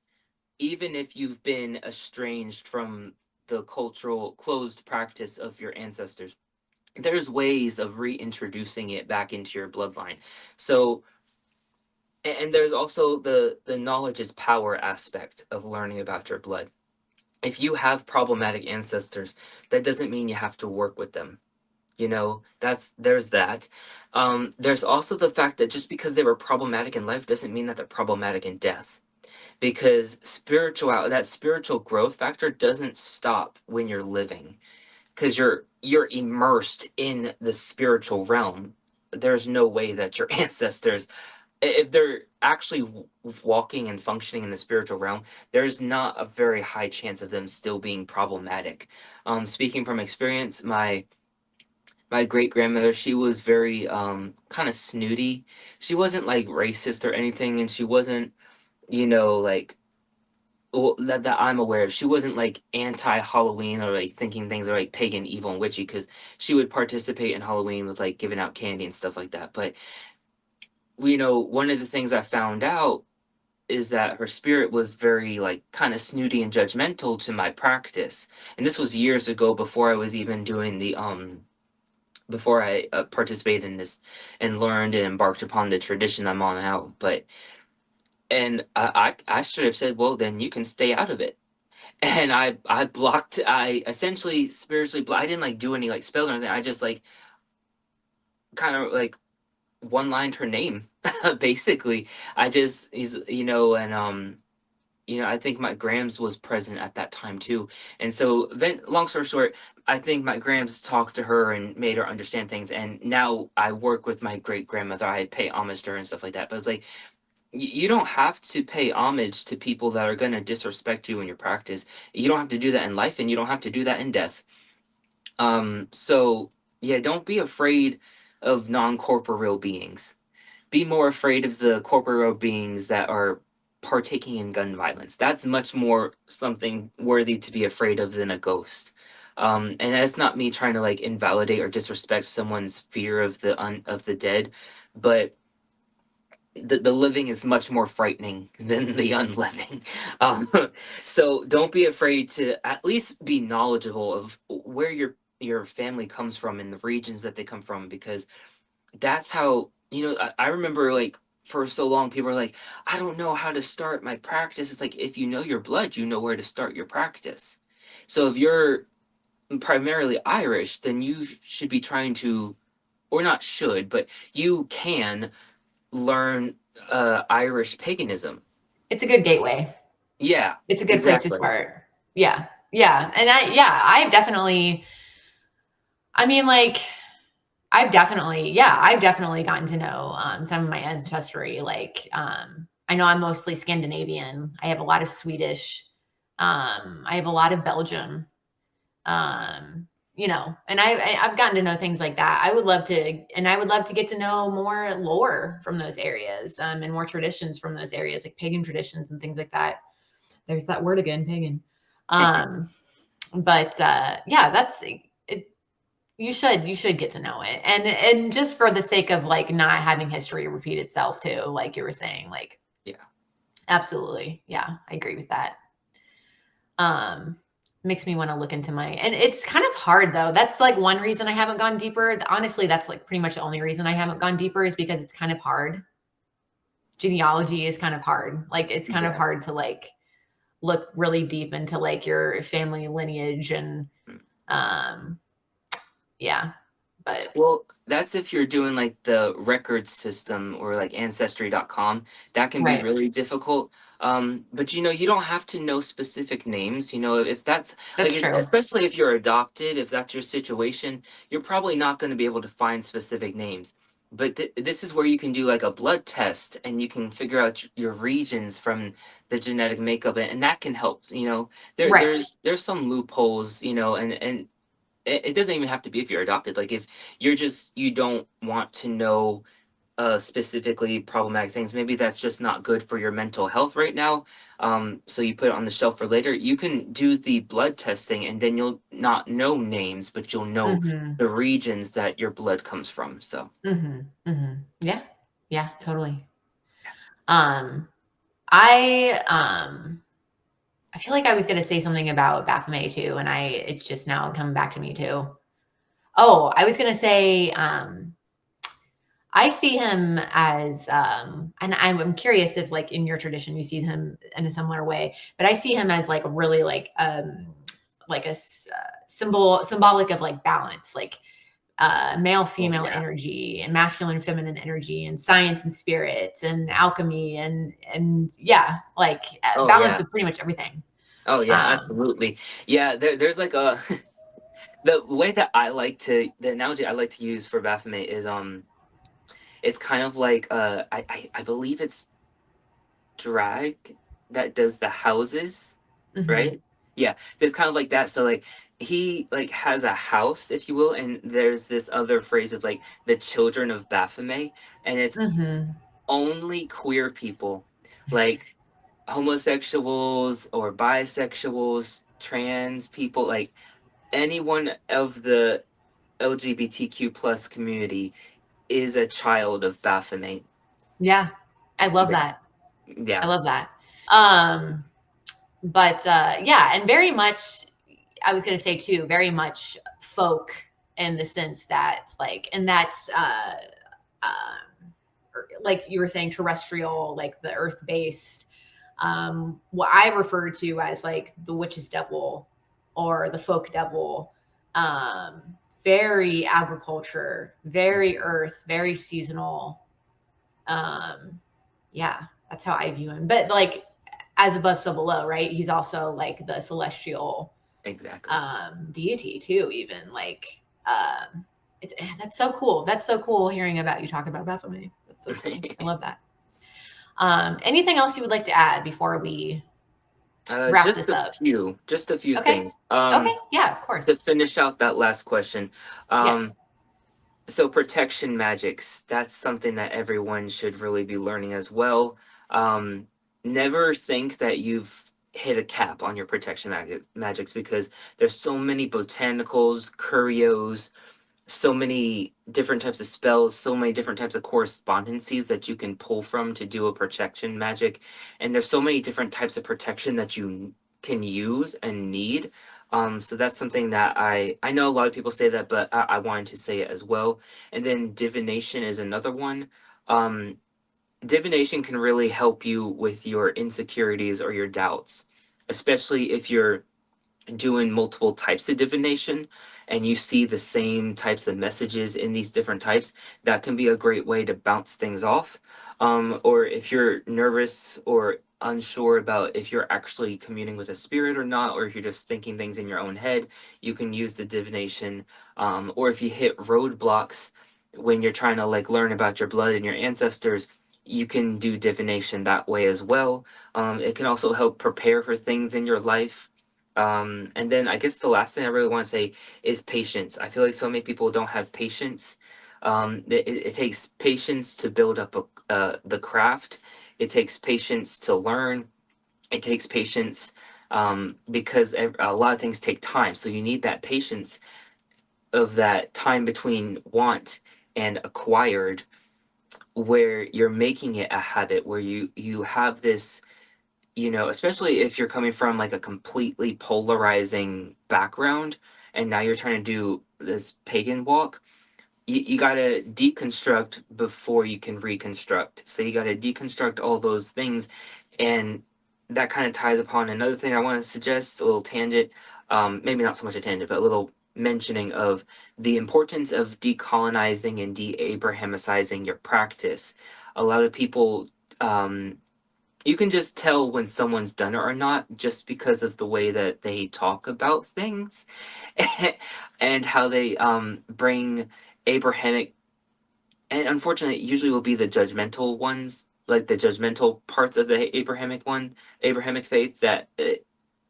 even if you've been estranged from the cultural closed practice of your ancestors, there's ways of reintroducing it back into your bloodline. So and there's also the knowledge is power aspect of learning about your blood. If you have problematic ancestors, that doesn't mean you have to work with them. You know, that's there's that. There's also the fact that just because they were problematic in life doesn't mean that they're problematic in death, because that spiritual growth factor doesn't stop when you're living, because you're immersed in the spiritual realm. There's no way that your ancestors, if they're actually walking and functioning in the spiritual realm, there's not a very high chance of them still being problematic. Speaking from experience, my great grandmother, she was very kind of snooty. She wasn't like racist or anything, and she wasn't, you know, like, well, that I'm aware of. She wasn't like anti Halloween or like thinking things are like pagan, evil, and witchy, because she would participate in Halloween with like giving out candy and stuff like that. But you know, one of the things I found out is that her spirit was very like kind of snooty and judgmental to my practice. And this was years ago before I was even doing the before I participated in this and learned and embarked upon the tradition I'm on now. But and I should have said, well, then you can stay out of it. And I blocked. I essentially spiritually I didn't like do any like spells or anything. I just like kind of like one lined her name basically. I just he's you know and you know, I think my Grams was present at that time too. And so then long story short, I think my Grams talked to her and made her understand things. And now I work with my great grandmother. I pay homage to her and stuff like that. But it's like you don't have to pay homage to people that are going to disrespect you in your practice. You don't have to do that in life, and you don't have to do that in death. So yeah, don't be afraid of non-corporeal beings. Be more afraid of the corporeal beings that are partaking in gun violence. That's much more something worthy to be afraid of than a ghost. And that's not me trying to like invalidate or disrespect someone's fear of of the dead, but the living is much more frightening than the unliving. Um, so don't be afraid to at least be knowledgeable of where your family comes from and the regions that they come from, because that's how, you know, I remember like for so long people are like, I don't know how to start my practice. It's like, if you know your blood, you know where to start your practice. So if you're primarily Irish, then you should be trying to, or not should, but you can learn Irish paganism. It's a good gateway. Yeah, It's a good place to exactly. start. Yeah. Yeah. And I've definitely, I mean, like, I've definitely gotten to know some of my ancestry. Like, I know I'm mostly Scandinavian. I have a lot of Swedish. I have a lot of Belgium. You know, and I've gotten to know things like that. I would love to get to know more lore from those areas, and more traditions from those areas, like pagan traditions and things like that. There's that word again, pagan. Um, but yeah, that's it. You should get to know it, and just for the sake of like not having history repeat itself too, like you were saying, like Yeah. Absolutely. Yeah, I agree with that. Um, makes me want to look into my, and it's kind of hard though. That's like one reason I haven't gone deeper. Honestly, that's like pretty much the only reason I haven't gone deeper is because it's kind of hard. Genealogy is kind of hard. Like it's kind of Yeah. hard to like look really deep into like your family lineage and um yeah. But Well, that's if you're doing like the record system or like ancestry.com. That can be right. really difficult. But you don't have to know specific names. If that's That's like, true. especially if you're adopted, if that's your situation, you're probably not going to be able to find specific names. But this is where you can do like a blood test and you can figure out your regions from the genetic makeup, and that can help. Right. There's some loopholes, and it doesn't even have to be if you're adopted. Like if you don't want to know specifically problematic things, maybe that's just not good for your mental health right now. So you put it on the shelf for later. You can do the blood testing, and then you'll not know names, but you'll know Mhm. the regions that your blood comes from. So Mhm. Mhm. Yeah. Yeah, totally. Um I I feel like I was gonna say something about Baphomet too, and it's just now come back to me too. Oh, I was gonna say, I see him as, and I'm curious if like in your tradition you see him in a similar way, but I see him as like really like symbolic of like balance, like male oh female yeah, energy and masculine feminine energy and science and spirits and alchemy and yeah, like oh balance yeah, of pretty much everything. oh yeah, Um, absolutely. Yeah, there's like a the analogy I like to use for Baphomet is it's kind of like I believe it's drag that does the houses, mhm, right? Yeah, so it's kind of like that. So like he like has a house, if you will, and there's this other phrase of like the children of Baphomet, and it's mhm. only queer people, like homosexuals or bisexuals, trans people, like anyone of the LGBTQ plus community is a child of Baphomet. Yeah, I love Yeah, that. I yeah, love that. Um, but yeah, and very much, I was going to say too, very much folk in the sense that like, and that's like you were saying, terrestrial, like the earth based. What I refer to as like the witch's devil or the folk devil. Um, very agriculture, very earth, very seasonal. Um, yeah, that's how I view him. But like as above, so below, right? He's also like the celestial exactly. deity too, even like that's so cool. That's so cool hearing about you talk about Baphomet. That's so cool. I love that. Anything else you would like to add before we wrap this up? Just a few Okay. things. Okay. Yeah, of To course. finish out that last question, um, Yes. so protection magics, that's something that everyone should really be learning as well. Um, Never think that you've hit a cap on your protection magics because there's so many botanicals, curios, so many different types of spells, so many different types of correspondencies that you can pull from to do a protection magic. And there's so many different types of protection that you can use and need. So that's something that I know a lot of people say that, but I wanted to say it as well. And then divination is another one. Um, Divination can really help you with your insecurities or your doubts, especially if you're doing multiple types of divination and you see the same types of messages in these different types, that can be a great way to bounce things off. Or if you're nervous or unsure about if you're actually communing with a spirit or not, or if you're just thinking things in your own head, you can use the divination. Or if you hit roadblocks when you're trying to like learn about your blood and your ancestors, you can do divination that way as well. It can also help prepare for things in your life. And then I guess the last thing I really want to say is patience. I feel like so many people don't have patience. It takes patience to build up the craft. It takes patience to learn. It takes patience because a lot of things take time. So you need that patience of that time between want and acquired, where you're making it a habit, where you have this especially if you're coming from like a completely polarizing background and now you're trying to do this pagan walk, you got to deconstruct before you can reconstruct. So you got to deconstruct all those things. And that kind of ties upon another thing I want to suggest, a little tangent. Maybe not so much a tangent, but a little mentioning of the importance of decolonizing and de-Abrahamicizing your practice. A lot of people, um, you can just tell when someone's done it or not just because of the way that they talk about things and how they bring Abrahamic, and unfortunately it usually will be the judgmental ones, like the judgmental parts of the Abrahamic faith, that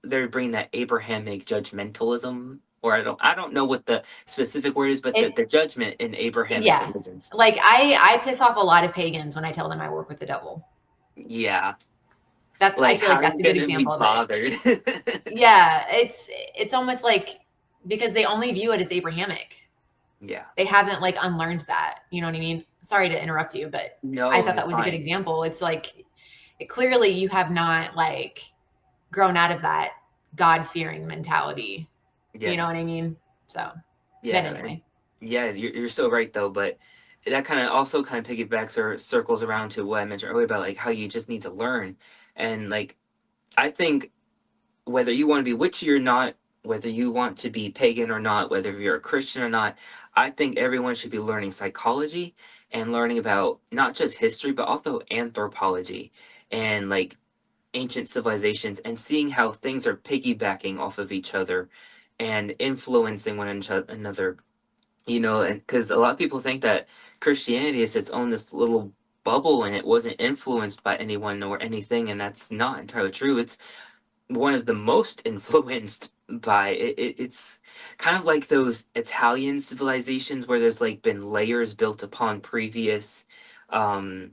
they're bringing that Abrahamic judgmentalism, or I don't know what the specific word is, but It the judgment in Abrahamic yeah. religions. Like I piss off a lot of pagans when I tell them I work with the devil. Yeah, I like feel how like are that's you a good gonna be example of it. bothered? Yeah, it's almost like because they only view it as Abrahamic. Yeah. They haven't like unlearned that. You know what I mean? Sorry to interrupt you, but I No, thought you're that was a good fine. example. It's like clearly you have not like grown out of that God fearing mentality. You know Yeah. what I mean? So, but Yeah, and anyway, yeah, you're so right though, but that kind of also kind of piggybacks or circles around to what I mentioned earlier about like how you just need to learn. And like I think whether you want to be witchy or not, whether you want to be pagan or not, whether you're a Christian or not, I think everyone should be learning psychology and learning about not just history but also anthropology and like ancient civilizations and seeing how things are piggybacking off of each other and influencing another, and because a lot of people think that Christianity is its own this little bubble and it wasn't influenced by anyone or anything, and that's not entirely true. It's one of the most influenced by it's kind of like those Italian civilizations where there's like been layers built upon previous um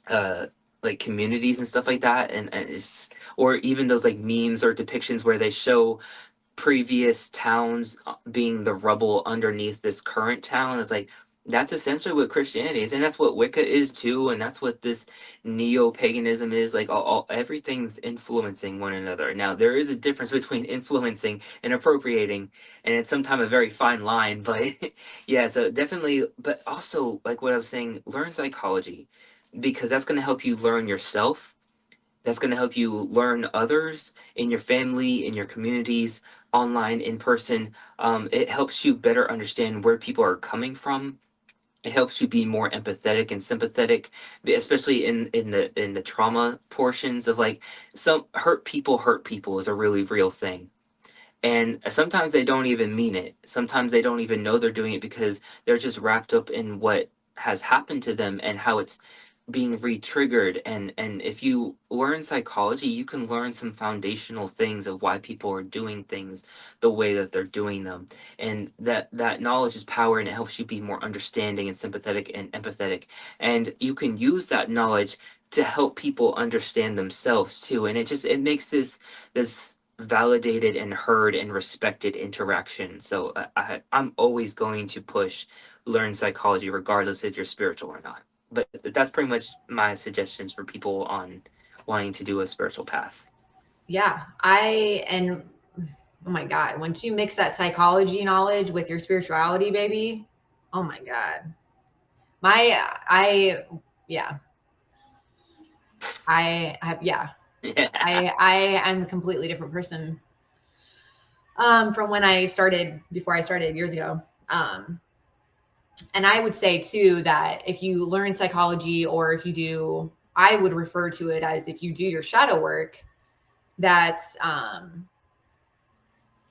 uh like communities and stuff like that, and it's, or even those like memes or depictions where they show previous towns being the rubble underneath this current town. Is like that's essentially what Christianity is, and that's what Wicca is too, and that's what this neo-paganism is. Like everything's influencing one another. Now there is a difference between influencing and appropriating, and it's sometimes a very fine line. But yeah, so definitely. But also, like what I was saying, learn psychology because that's going to help you learn yourself, that's going to help you learn others in your family, in your communities, online, in person. It helps you better understand where people are coming from. It helps you be more empathetic and sympathetic, especially in the trauma portions of like some hurt people is a really real thing. And sometimes they don't even mean it. Sometimes they don't even know they're doing it because they're just wrapped up in what has happened to them and how it's being re-triggered. And if you learn psychology, you can learn some foundational things of why people are doing things the way that they're doing them, and that knowledge is power, and it helps you be more understanding and sympathetic and empathetic, and you can use that knowledge to help people understand themselves too, and it makes this validated and heard and respected interaction. So I'm always going to push learn psychology regardless if you're spiritual or not. But that's pretty much my suggestions for people on wanting to do a spiritual path. yeah, and oh my God, once you mix that psychology knowledge with your spirituality, baby, oh my God. Yeah, I have, yeah, Yeah, I am a completely different person from when I started, before I started years ago. And I would say too that if you learn psychology or if you do, I would refer to it as if you do your shadow work, that's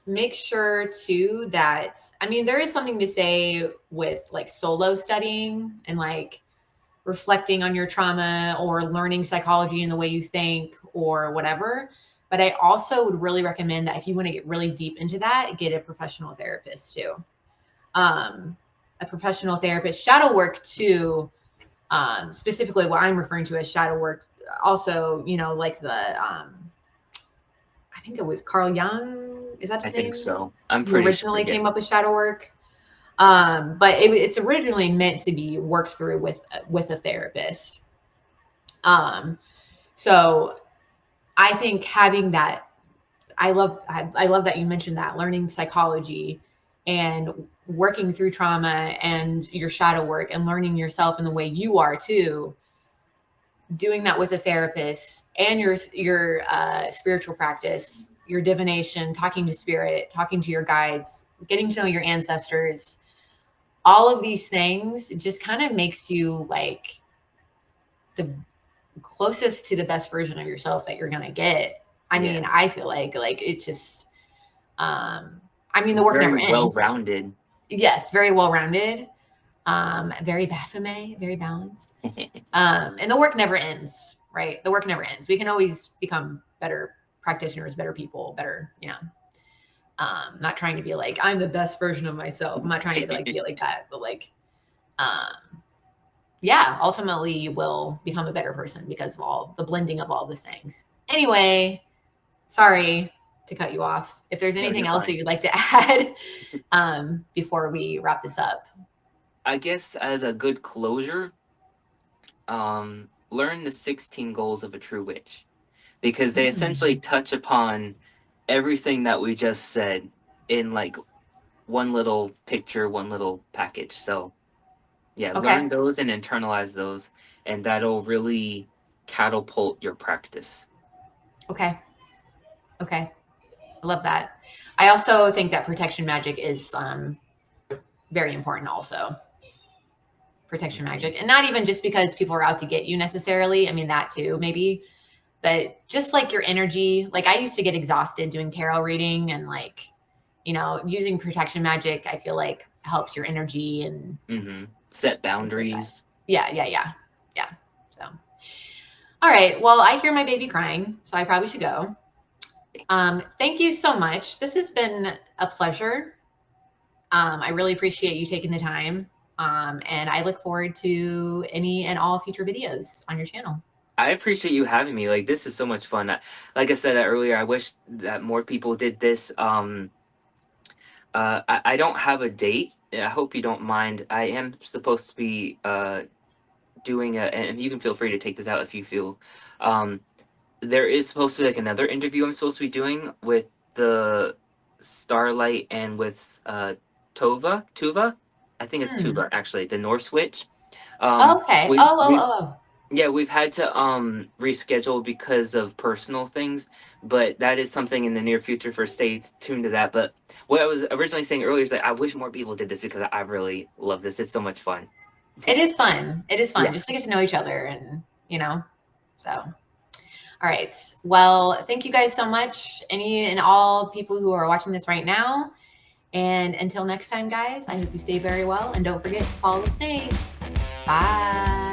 make sure too that I mean there is something to say with like solo studying and like reflecting on your trauma or learning psychology in the way you think or whatever. But I also would really recommend that if you want to get really deep into that, get a professional therapist too. Um, a professional therapist, shadow work too, specifically what I'm referring to as shadow work. Also, like I think it was Carl Jung. Is that I his think name? so. I'm Who pretty sure. originally Yeah. came up with shadow work. But it's originally meant to be worked through with a therapist. Um, so I think having that, I love that you mentioned that, learning psychology and working through trauma and your shadow work and learning yourself in the way you are too, doing that with a therapist and your spiritual practice, your divination, talking to spirit, talking to your guides, getting to know your ancestors, all of these things just kind of makes you like the closest to the best version of yourself that you're gonna get. I mean, Yes. I feel like it's just I mean the It's work never very well ends. rounded. Yes, very well rounded, very Baphomet, very balanced. And the work never ends, right? The work never ends. We can always become better practitioners, better people, better, not trying to be like, I'm the best version of myself. I'm not trying to like be like that, but like, um, yeah, ultimately you will become a better person because of all the blending of all these things. Anyway, sorry to cut you off. If there's No, anything you're else that fine. you'd like to add before we wrap this up. I guess as a good closure, learn the 16 goals of a true witch because they essentially Mm, touch upon everything that we just said in like one little picture, one little package. So, yeah, learn okay. those and internalize those, and that'll really catapult your practice. Okay. Okay. I love that. I also think that protection magic is very important also. Protection Mhm. magic. And not even just because people are out to get you necessarily. I mean, that too, maybe. But just like your energy, like I used to get exhausted doing tarot reading and like, using protection magic, I feel like helps your energy and Set things like that. boundaries. Yeah, yeah, yeah. Yeah. So, all right. Well, I hear my baby crying, so I probably should go. Thank you so much. This has been a pleasure. I really appreciate you taking the time. And I look forward to any and all future videos on your channel. I appreciate you having me. Like this is so much fun. Like I said earlier, I wish that more people did this. I don't have a date. I hope you don't mind. I am supposed to be doing a, and you can feel free to take this out if you feel. Um, there is supposed to be like another interview I'm supposed to be doing with the Starlight and with Tuva. I think it's Hmm. Tuva actually, the Norse witch. Um, Okay. we Oh, oh, we oh, oh. yeah, we've had to reschedule because of personal things, but that is something in the near future for stay tuned to that. But what I was originally saying earlier is that I wish more people did this because I really love this. It's so much fun. It is fun. It is fun Yeah. just to get to know each other and, so. All right. Well, thank you guys so much. Any and all people who are watching this right now. And until next time, guys, I hope you stay very well. And don't forget to follow the snake. Bye.